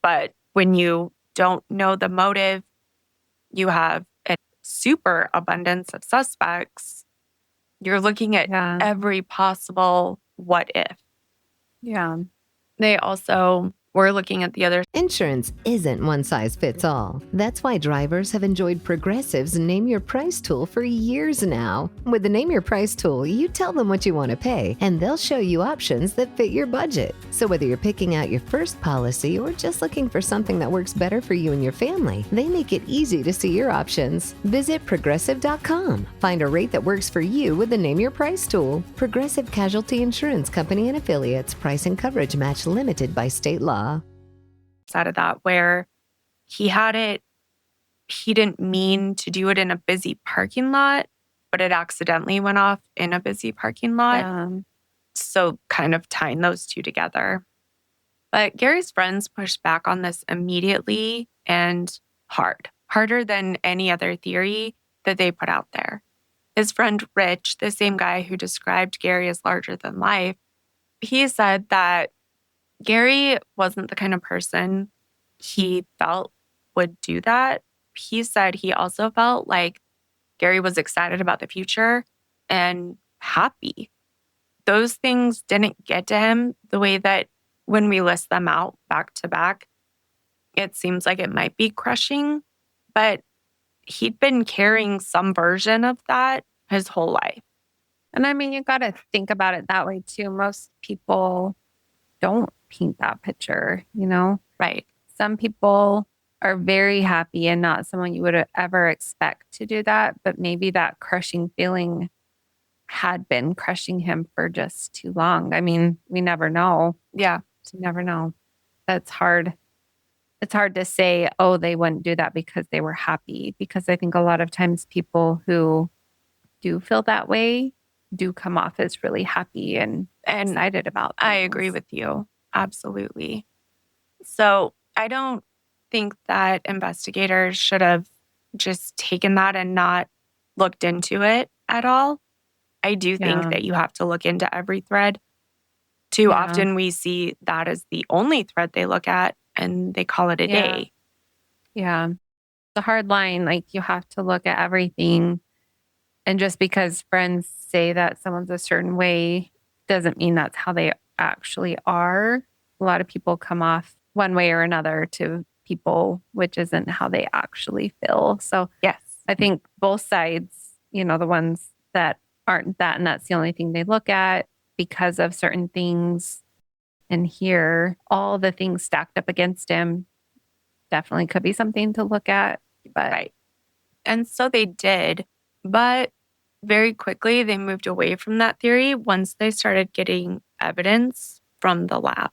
But when you don't know the motive, you have a super abundance of suspects. You're looking at every possible what if. Yeah. They also were looking at the other. Insurance isn't one size fits all. That's why drivers have enjoyed Progressive's Name Your Price tool for years now. With the Name Your Price tool, you tell them what you want to pay, and they'll show you options that fit your budget. So whether you're picking out your first policy or just looking for something that works better for you and your family, they make it easy to see your options. Visit Progressive.com. Find a rate that works for you with the Name Your Price tool. Progressive Casualty Insurance Company and Affiliates. Price and coverage match limited by state law. Out of that, where he had it, he didn't mean to do it in a busy parking lot. but it accidentally went off in a busy parking lot. So kind of tying those two together. But Gary's friends pushed back on this immediately and harder than any other theory that they put out there. His friend Rich, the same guy who described Gary as larger than life, he said that Gary wasn't the kind of person he felt would do that. He said he also felt like Gary was excited about the future and happy. Those things didn't get to him the way that when we list them out back to back, it seems like it might be crushing, but he'd been carrying some version of that his whole life. And I mean, you got to think about it that way too. Most people don't paint that picture, you know? Right. Some people are very happy and not someone you would ever expect to do that. But maybe that crushing feeling had been crushing him for just too long. I mean, we never know. Yeah. You never know. That's hard. It's hard to say, oh, they wouldn't do that because they were happy. Because I think a lot of times people who do feel that way do come off as really happy and excited about things. I agree with you. Absolutely. So I don't think that investigators should have just taken that and not looked into it at all. I do think that you have to look into every thread. Too often we see that as the only thread they look at and they call it a day. Yeah. It's a hard line. Like you have to look at everything. And just because friends say that someone's a certain way doesn't mean that's how they actually are. A lot of people come off one way or another to people, which isn't how they actually feel. So yes, I think both sides, you know, the ones that aren't that and that's the only thing they look at because of certain things. And here, all the things stacked up against him definitely could be something to look at. But right. And so they did. But very quickly, they moved away from that theory once they started getting evidence from the lab.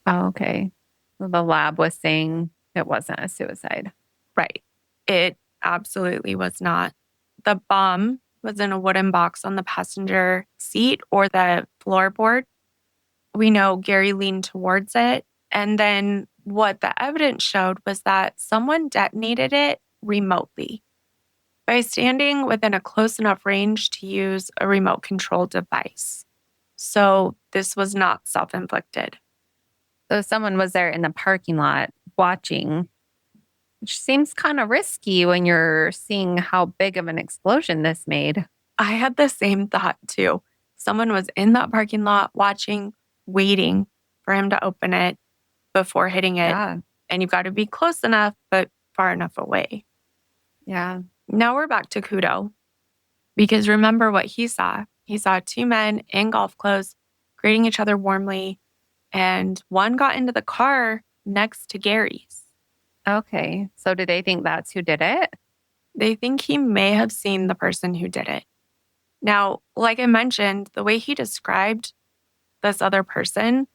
Oh, okay. Well, the lab was saying it wasn't a suicide. Right. It absolutely was not. The bomb was in a wooden box on the passenger seat or the floorboard. We know Gary leaned towards it. And then what the evidence showed was that someone detonated it remotely by standing within a close enough range to use a remote control device. So this was not self-inflicted. So someone was there in the parking lot watching, which seems kind of risky when you're seeing how big of an explosion this made. I had the same thought too. Someone was in that parking lot watching, waiting for him to open it before hitting it. Yeah. And you've got to be close enough, but far enough away. Yeah. Now we're back to Kudo. Because remember what he saw. He saw two men in golf clothes greeting each other warmly. And one got into the car next to Gary's. Okay. So do they think that's who did it? They think he may have seen the person who did it. Now, like I mentioned, the way he described this other person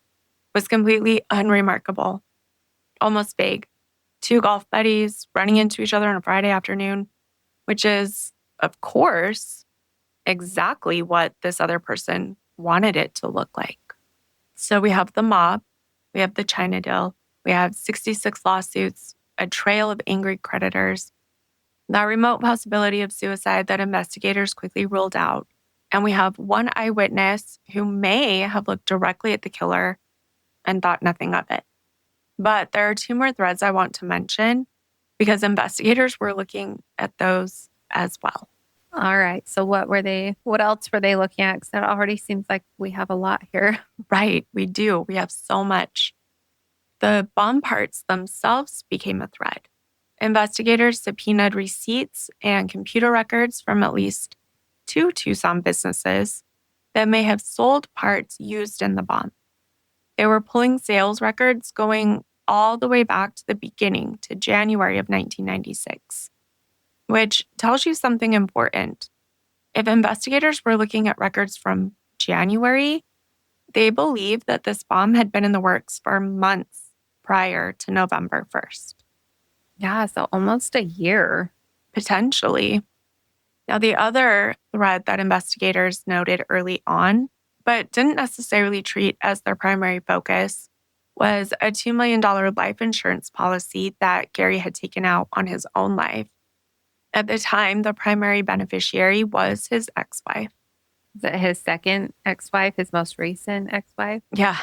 was completely unremarkable, almost vague. Two golf buddies running into each other on a Friday afternoon, which is, of course, exactly what this other person wanted it to look like. So we have the mob, we have the China deal, we have 66 lawsuits, a trail of angry creditors, the remote possibility of suicide that investigators quickly ruled out. And we have one eyewitness who may have looked directly at the killer and thought nothing of it. But there are two more threads I want to mention because investigators were looking at those as well. All right. So what else were they looking at? Because it already seems like we have a lot here. Right. We do. We have so much. The bomb parts themselves became a thread. Investigators subpoenaed receipts and computer records from at least two Tucson businesses that may have sold parts used in the bomb. They were pulling sales records going all the way back to the beginning, to January of 1996, which tells you something important. If investigators were looking at records from January, they believed that this bomb had been in the works for months prior to November 1st. Yeah, so almost a year. Potentially. Now, the other thread that investigators noted early on, but didn't necessarily treat as their primary focus, was a $2 million life insurance policy that Gary had taken out on his own life. At the time, the primary beneficiary was his ex-wife. Is it his second ex-wife, his most recent ex-wife? Yeah.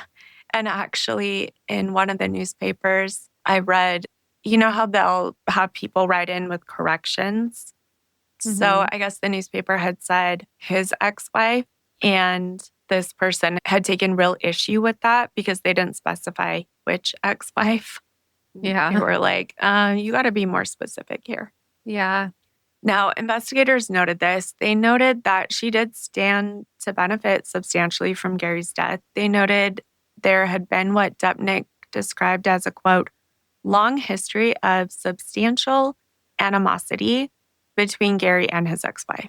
And actually, in one of the newspapers, I read, you know how they'll have people write in with corrections? So I guess the newspaper had said his ex-wife, and this person had taken real issue with that because they didn't specify which ex-wife. Yeah. They were like, you got to be more specific here. Yeah. Now, investigators noted this. They noted that she did stand to benefit substantially from Gary's death. They noted there had been what Dupnik described as a, quote, long history of substantial animosity between Gary and his ex-wife.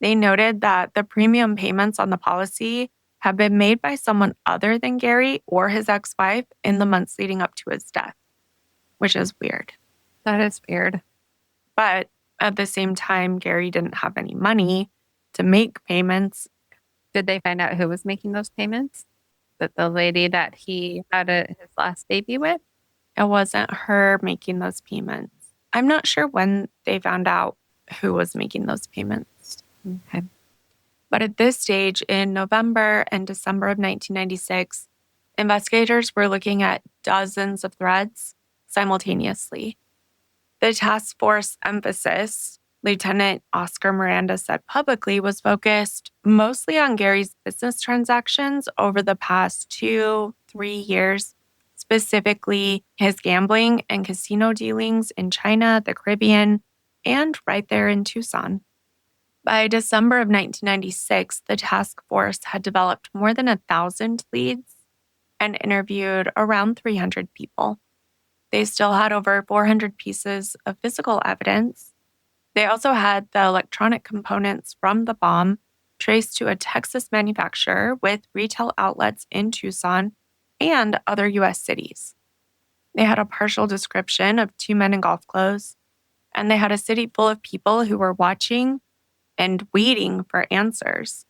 They noted that the premium payments on the policy have been made by someone other than Gary or his ex-wife in the months leading up to his death, which is weird. That is weird. But at the same time, Gary didn't have any money to make payments. Did they find out who was making those payments? That the lady that he had his last baby with? It wasn't her making those payments. I'm not sure when they found out who was making those payments. Okay. But at this stage, in November and December of 1996, investigators were looking at dozens of threads simultaneously. The task force emphasis, Lieutenant Oscar Miranda said publicly, was focused mostly on Gary's business transactions over the past 2-3 years, specifically his gambling and casino dealings in China, the Caribbean, and right there in Tucson. By December of 1996, the task force had developed more than 1,000 leads and interviewed around 300 people. They still had over 400 pieces of physical evidence. They also had the electronic components from the bomb traced to a Texas manufacturer with retail outlets in Tucson and other U.S. cities. They had a partial description of 2 men in golf clothes, and they had a city full of people who were watching and waiting for answers.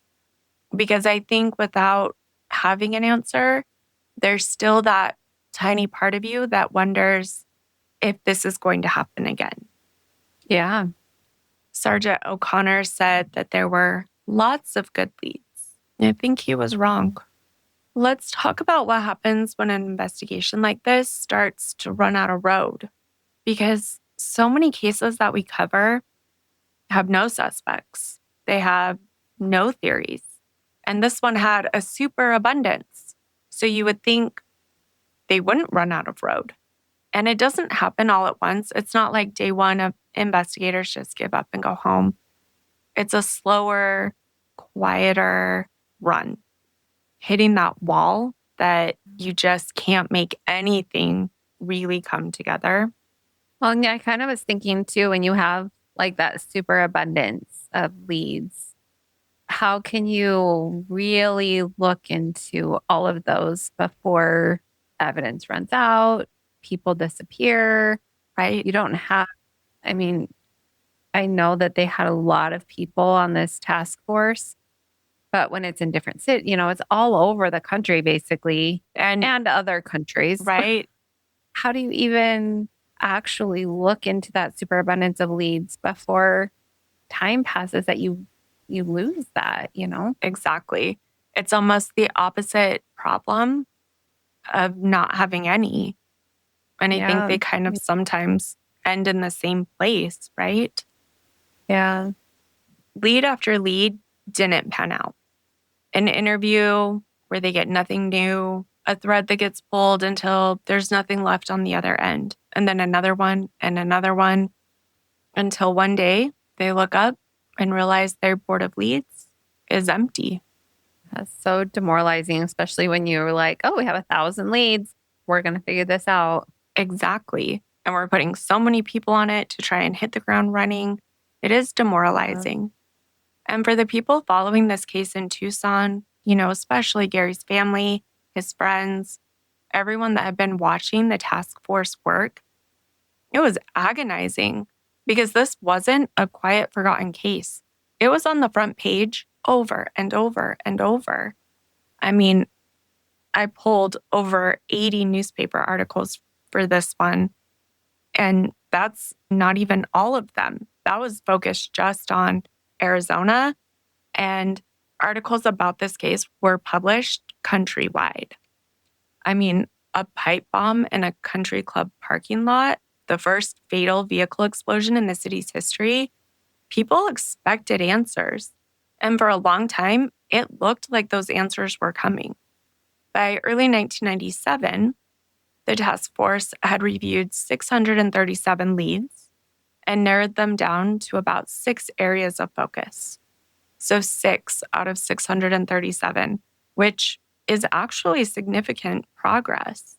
Because I think without having an answer, there's still that tiny part of you that wonders if this is going to happen again. Yeah. Sergeant O'Connor said that there were lots of good leads. I think he was wrong. Let's talk about what happens when an investigation like this starts to run out of road. Because so many cases that we cover have no suspects. They have no theories. And this one had a super abundance. So you would think they wouldn't run out of road. And it doesn't happen all at once. It's not like day one of investigators just give up and go home. It's a slower, quieter run, hitting that wall that you just can't make anything really come together. Well, yeah, I kind of was thinking too, when you have like that super abundance of leads, how can you really look into all of those before evidence runs out, people disappear, right? You don't have, I mean, I know that they had a lot of people on this task force, but when it's in different cities, it's all over the country basically, and other countries. Right. How do you even actually look into that superabundance of leads before time passes that you lose that, Exactly. It's almost the opposite problem of not having any. And I think they kind of sometimes end in the same place, right? Yeah. Lead after lead didn't pan out. An interview where they get nothing new, a thread that gets pulled until there's nothing left on the other end, and then another one and another one, until one day they look up and realize their board of leads is empty. That's so demoralizing, especially when you're like, oh, we have 1,000 leads. We're going to figure this out. Exactly. And we're putting so many people on it to try and hit the ground running. It is demoralizing. And for the people following this case in Tucson, especially Gary's family, his friends, everyone that had been watching the task force work, it was agonizing. because this wasn't a quiet, forgotten case. It was on the front page over and over and over. I mean, I pulled over 80 newspaper articles for this one, and that's not even all of them. That was focused just on Arizona, and articles about this case were published countrywide. I mean, a pipe bomb in a country club parking lot, the first fatal vehicle explosion in the city's history, people expected answers. And for a long time, it looked like those answers were coming. By early 1997, the task force had reviewed 637 leads and narrowed them down to about 6 areas of focus. So 6 out of 637, which is actually significant progress.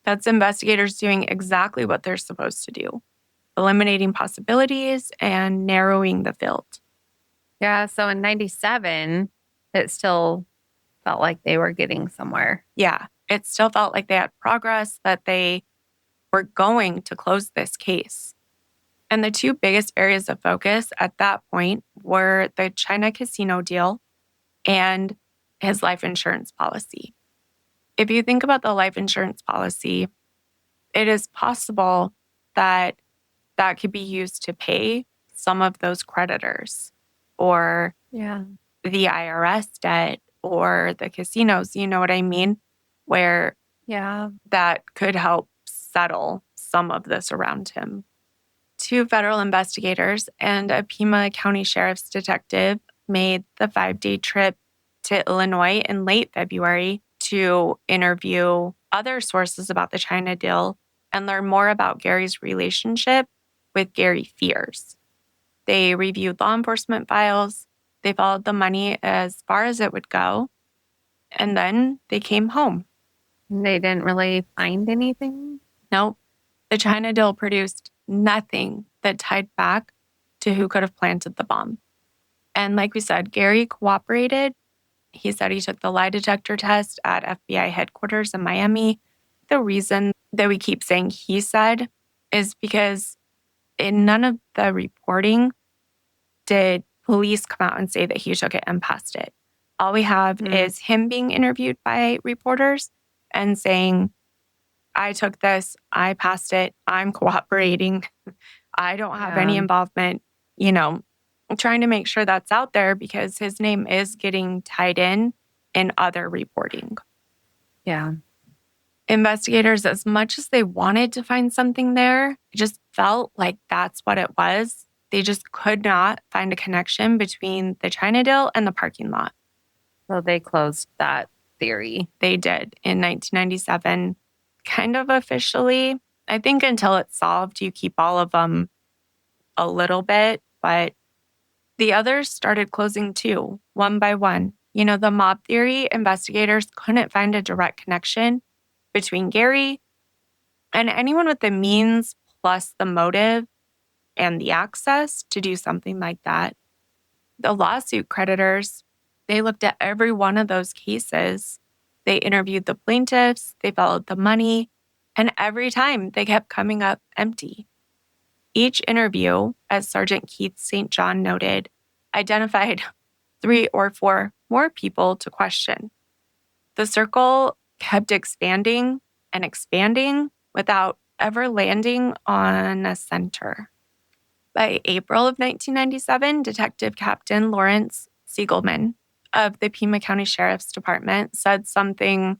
That's investigators doing exactly what they're supposed to do, eliminating possibilities and narrowing the field. Yeah, so in 97, it still felt like they were getting somewhere. Yeah, it still felt like they had progress, that they were going to close this case. And the 2 biggest areas of focus at that point were the China casino deal and his life insurance policy. If you think about the life insurance policy, it is possible that that could be used to pay some of those creditors or the IRS debt or the casinos, you know what I mean? Where that could help settle some of this around him. 2 federal investigators and a Pima County Sheriff's detective made the 5-day trip to Illinois in late February to interview other sources about the China deal and learn more about Gary's relationship with Gary Fears. They reviewed law enforcement files, they followed the money as far as it would go, and then they came home. They didn't really find anything? Nope. The China deal produced nothing that tied back to who could have planted the bomb. And like we said, Gary cooperated. He said he took the lie detector test at FBI headquarters in Miami. The reason that we keep saying he said is because in none of the reporting did police come out and say that he took it and passed it. All we have is him being interviewed by reporters and saying, I took this, I passed it, I'm cooperating, I don't have any involvement, trying to make sure that's out there because his name is getting tied in other reporting. Yeah. Investigators, as much as they wanted to find something there, it just felt like that's what it was. They just could not find a connection between the China deal and the parking lot. So they closed that theory. They did in 1997, kind of officially. I think until it's solved, you keep all of them a little bit, but the others started closing too, one by one. The mob theory, investigators couldn't find a direct connection between Gary and anyone with the means plus the motive and the access to do something like that. The lawsuit creditors, they looked at every one of those cases. They interviewed the plaintiffs, they followed the money, and every time they kept coming up empty. Each interview, as Sergeant Keith St. John noted, identified 3 or 4 more people to question. The circle kept expanding and expanding without ever landing on a center. By April of 1997, Detective Captain Lawrence Siegelman of the Pima County Sheriff's Department said something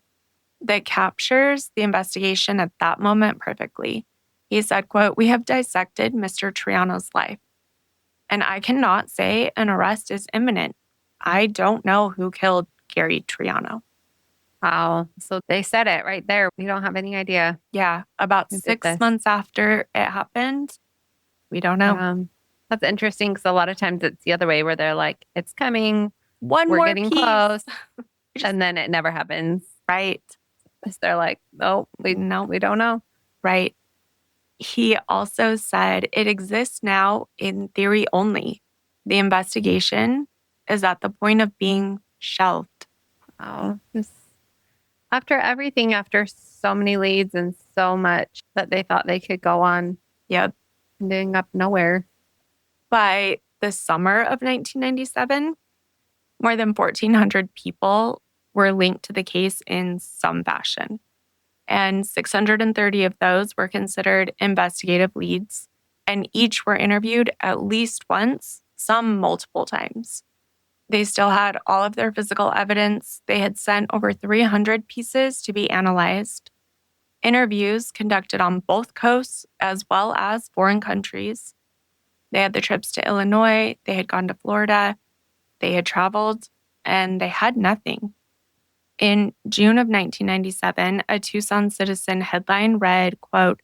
that captures the investigation at that moment perfectly. He said, quote, "We have dissected Mr. Triano's life, and I cannot say an arrest is imminent. I don't know who killed Gary Triano." Wow. So they said it right there. We don't have any idea. Yeah. About 6 months after it happened, we don't know. That's interesting because a lot of times it's the other way where they're like, it's coming. We're getting piece. close. And then it never happens. Right. So they're like, no, we don't know. Right. He also said it exists now in theory only. The investigation is at the point of being shelved. Wow. After everything, after so many leads and so much that they thought they could go on. Yep. ending up nowhere. By the summer of 1997, more than 1,400 people were linked to the case in some fashion. And 630 of those were considered investigative leads, and each were interviewed at least once, some multiple times. They still had all of their physical evidence. They had sent over 300 pieces to be analyzed. Interviews conducted on both coasts as well as foreign countries. They had the trips to Illinois. They had gone to Florida. They had traveled, and they had nothing. In June of 1997, a Tucson Citizen headline read, quote,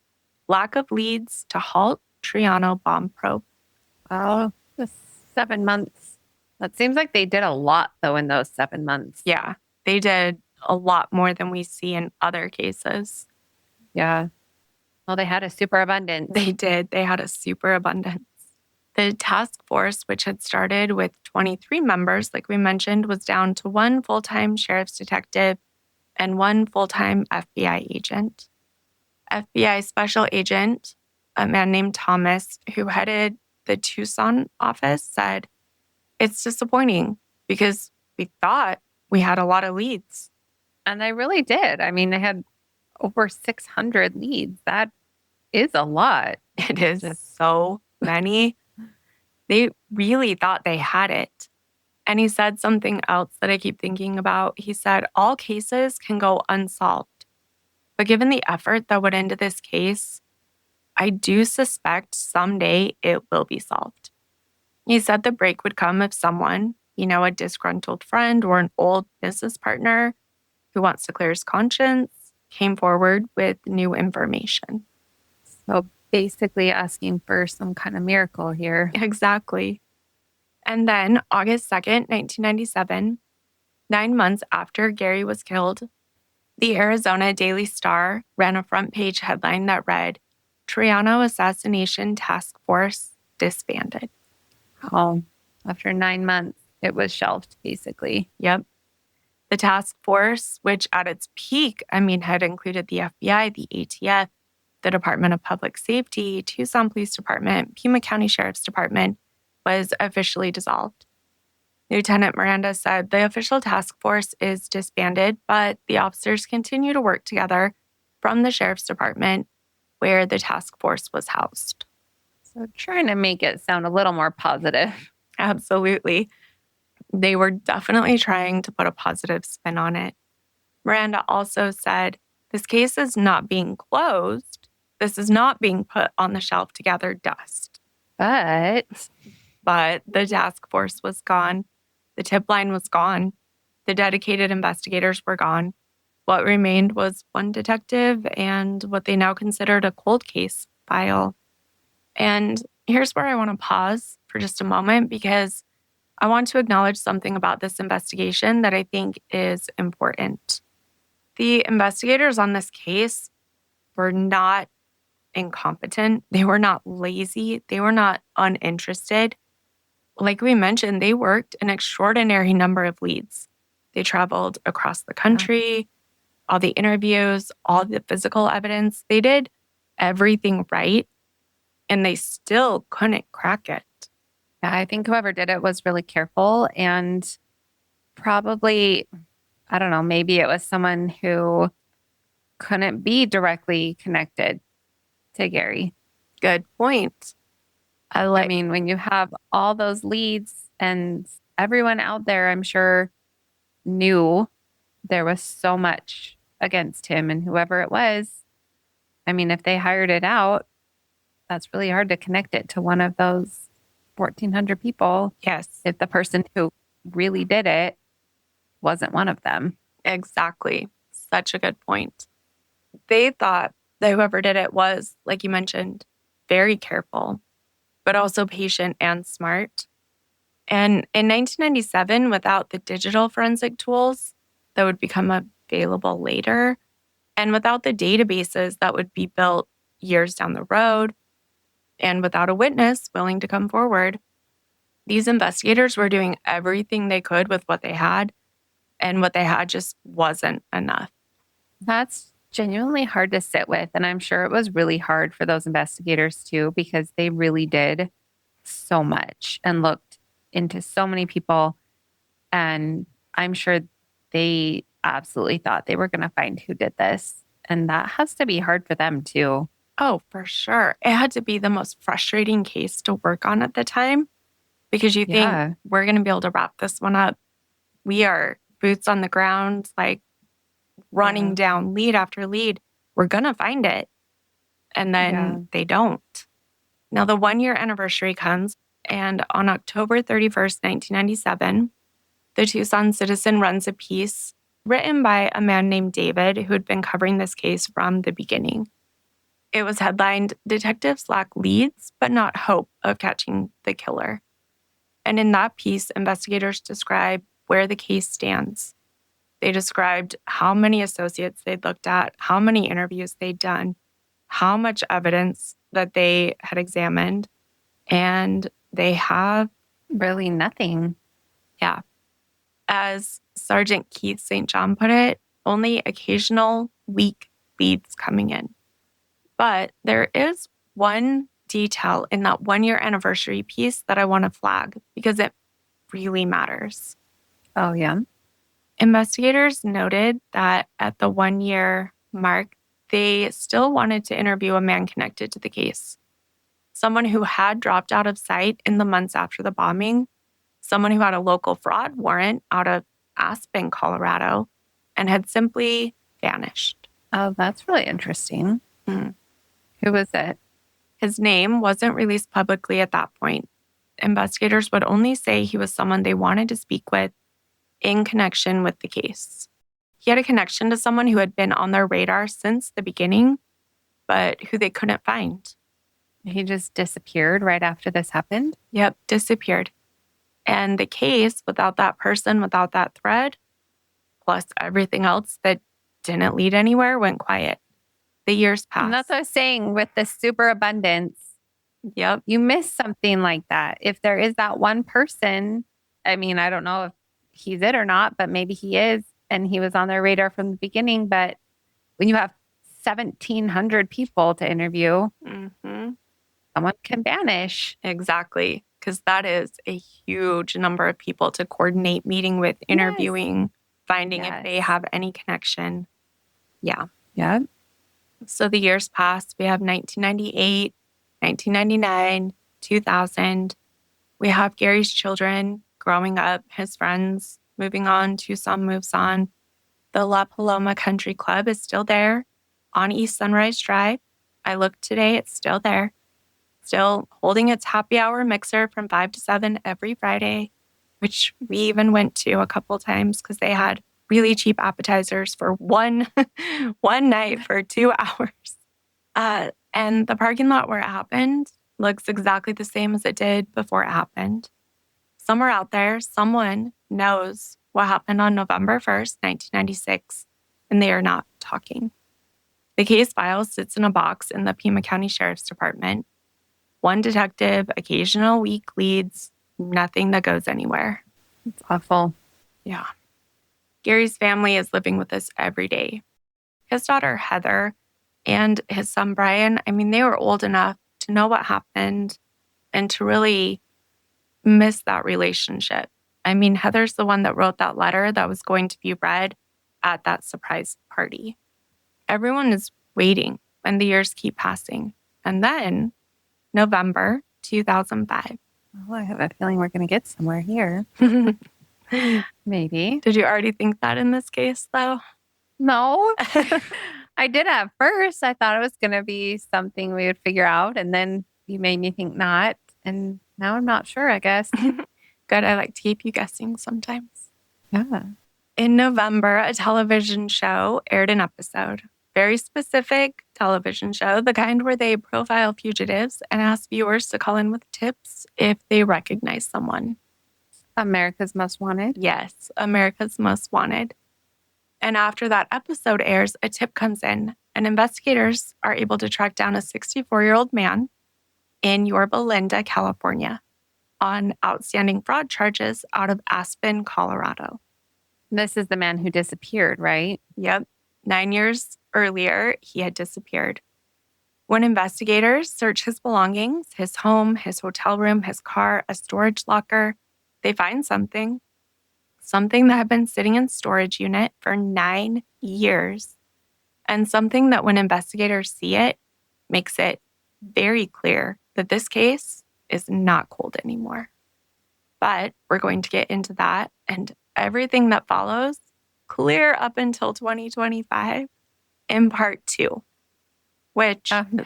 "Lack of leads to halt Triano bomb probe." Oh, the 7 months. That seems like they did a lot, though, in those 7 months. Yeah, they did a lot more than we see in other cases. Yeah. Well, they had a superabundance. They did. They had a superabundance. The task force, which had started with 23 members, like we mentioned, was down to one full-time sheriff's detective and one full-time FBI agent. FBI special agent, a man named Thomas, who headed the Tucson office, said, "It's disappointing because we thought we had a lot of leads." And they really did. I mean, they had over 600 leads. That is a lot. It is so many. They really thought they had it. And he said something else that I keep thinking about. He said, "All cases can go unsolved. But given the effort that went into this case, I do suspect someday it will be solved." He said the break would come if someone, a disgruntled friend or an old business partner who wants to clear his conscience, came forward with new information. So basically asking for some kind of miracle here. Exactly. And then August 2nd, 1997, 9 months after Gary was killed, the Arizona Daily Star ran a front page headline that read, "Triano Assassination Task Force Disbanded." Oh, after 9 months, it was shelved, basically. Yep. The task force, which at its peak, had included the FBI, the ATF, the Department of Public Safety, Tucson Police Department, Pima County Sheriff's Department, was officially dissolved. Lieutenant Miranda said the official task force is disbanded, but the officers continue to work together from the Sheriff's Department where the task force was housed. So trying to make it sound a little more positive. Absolutely. They were definitely trying to put a positive spin on it. Miranda also said, "This case is not being closed. This is not being put on the shelf to gather dust." But the task force was gone. The tip line was gone. The dedicated investigators were gone. What remained was one detective and what they now considered a cold case file. And here's where I want to pause for just a moment because I want to acknowledge something about this investigation that I think is important. The investigators on this case were not incompetent. They were not lazy. They were not uninterested. Like we mentioned, they worked an extraordinary number of leads. They traveled across the country, all the interviews, all the physical evidence. They did everything right, and they still couldn't crack it. Yeah, I think whoever did it was really careful and probably, I don't know, maybe it was someone who couldn't be directly connected to Gary. Good point. I mean, when you have all those leads and everyone out there, I'm sure, knew there was so much against him and whoever it was. I mean, if they hired it out, that's really hard to connect it to one of those 1,400 people. Yes. If the person who really did it wasn't one of them. Exactly. Such a good point. They thought that whoever did it was, like you mentioned, very careful, but also patient and smart. And in 1997, without the digital forensic tools that would become available later, and without the databases that would be built years down the road, and without a witness willing to come forward, these investigators were doing everything they could with what they had, and what they had just wasn't enough. That's genuinely hard to sit with. And I'm sure it was really hard for those investigators too, because they really did so much and looked into so many people. And I'm sure they absolutely thought they were going to find who did this. And that has to be hard for them too. Oh, for sure. It had to be the most frustrating case to work on at the time because you think we're going to be able to wrap this one up. We are boots on the ground, like running down lead after lead. We're going to find it. And then they don't. Now, the 1-year anniversary comes, and on October 31st, 1997, the Tucson Citizen runs a piece written by a man named David who had been covering this case from the beginning. It was headlined, "Detectives Lack Leads, but Not Hope of Catching the Killer." And in that piece, investigators describe where the case stands. They described how many associates they'd looked at, how many interviews they'd done, how much evidence that they had examined, and they have really nothing. Yeah. As Sergeant Keith St. John put it, only occasional weak leads coming in. But there is one detail in that 1-year anniversary piece that I want to flag because it really matters. Oh, yeah. Investigators noted that at the 1-year mark, they still wanted to interview a man connected to the case. Someone who had dropped out of sight in the months after the bombing, someone who had a local fraud warrant out of Aspen, Colorado, and had simply vanished. Oh, that's really interesting. Mm-hmm. Who was it? His name wasn't released publicly at that point. Investigators would only say he was someone they wanted to speak with in connection with the case. He had a connection to someone who had been on their radar since the beginning, but who they couldn't find. He just disappeared right after this happened? Yep, disappeared. And the case, without that person, without that thread, plus everything else that didn't lead anywhere, went quiet. The years passed. And that's what I was saying with the superabundance. Yep. You miss something like that. If there is that one person, I mean, I don't know if he's it or not, but maybe he is, and he was on their radar from the beginning. But when you have 1,700 people to interview, someone can vanish. Exactly. Because that is a huge number of people to coordinate, meeting with, interviewing, finding if they have any connection. Yeah. Yeah. So the years passed. We have 1998, 1999, 2000. We have Gary's children growing up, his friends moving on, Tucson moves on. The La Paloma Country Club is still there on East Sunrise Drive. I looked today, it's still there. Still holding its happy hour mixer from 5 to 7 every Friday, which we even went to a couple times because they had really cheap appetizers for one night for 2 hours. And the parking lot where it happened looks exactly the same as it did before it happened. Somewhere out there, someone knows what happened on November 1st, 1996, and they are not talking. The case file sits in a box in the Pima County Sheriff's Department. One detective, occasional weak leads, nothing that goes anywhere. It's awful. Yeah. Gary's family is living with us every day. His daughter, Heather, and his son, Brian, I mean, they were old enough to know what happened and to really miss that relationship. I mean, Heather's the one that wrote that letter that was going to be read at that surprise party. Everyone is waiting, and the years keep passing. And then, November 2005. Well, I have a feeling we're going to get somewhere here. Maybe. Did you already think that in this case, though? No. I did at first. I thought it was going to be something we would figure out, and then you made me think not. And now I'm not sure, I guess. Good. I like to keep you guessing sometimes. Yeah. In November, a television show aired an episode. Very specific television show, the kind where they profile fugitives and ask viewers to call in with tips if they recognize someone. America's Most Wanted? Yes, America's Most Wanted. And after that episode airs, a tip comes in, and investigators are able to track down a 64-year-old man in Yorba Linda, California, on outstanding fraud charges out of Aspen, Colorado. This is the man who disappeared, right? Yep. 9 years earlier, he had disappeared. When investigators search his belongings, his home, his hotel room, his car, a storage locker, they find something that had been sitting in storage unit for 9 years, and something that when investigators see it, makes it very clear that this case is not cold anymore. But we're going to get into that and everything that follows clear up until 2025 in part 2, which I'm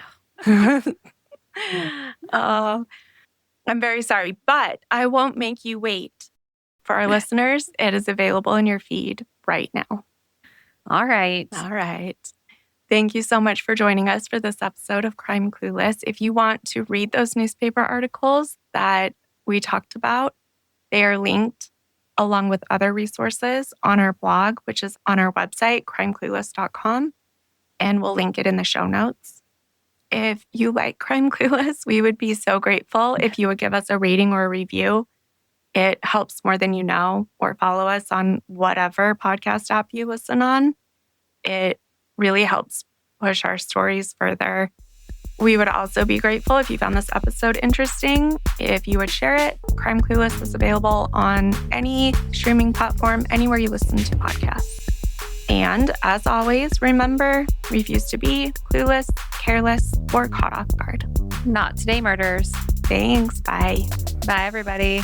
very sorry, but I won't make you wait. For our listeners, it is available in your feed right now. All right. Thank you so much for joining us for this episode of Crime Clueless. If you want to read those newspaper articles that we talked about, they are linked along with other resources on our blog, which is on our website, crimeclueless.com, and we'll link it in the show notes. If you like Crime Clueless, we would be so grateful if you would give us a rating or a review. It helps more than you know, or follow us on whatever podcast app you listen on. It really helps push our stories further. We would also be grateful if you found this episode interesting, if you would share it. Crime Clueless is available on any streaming platform, anywhere you listen to podcasts. And as always, remember, refuse to be clueless, careless, or caught off guard. Not today, murders. Thanks. Bye. Bye, everybody.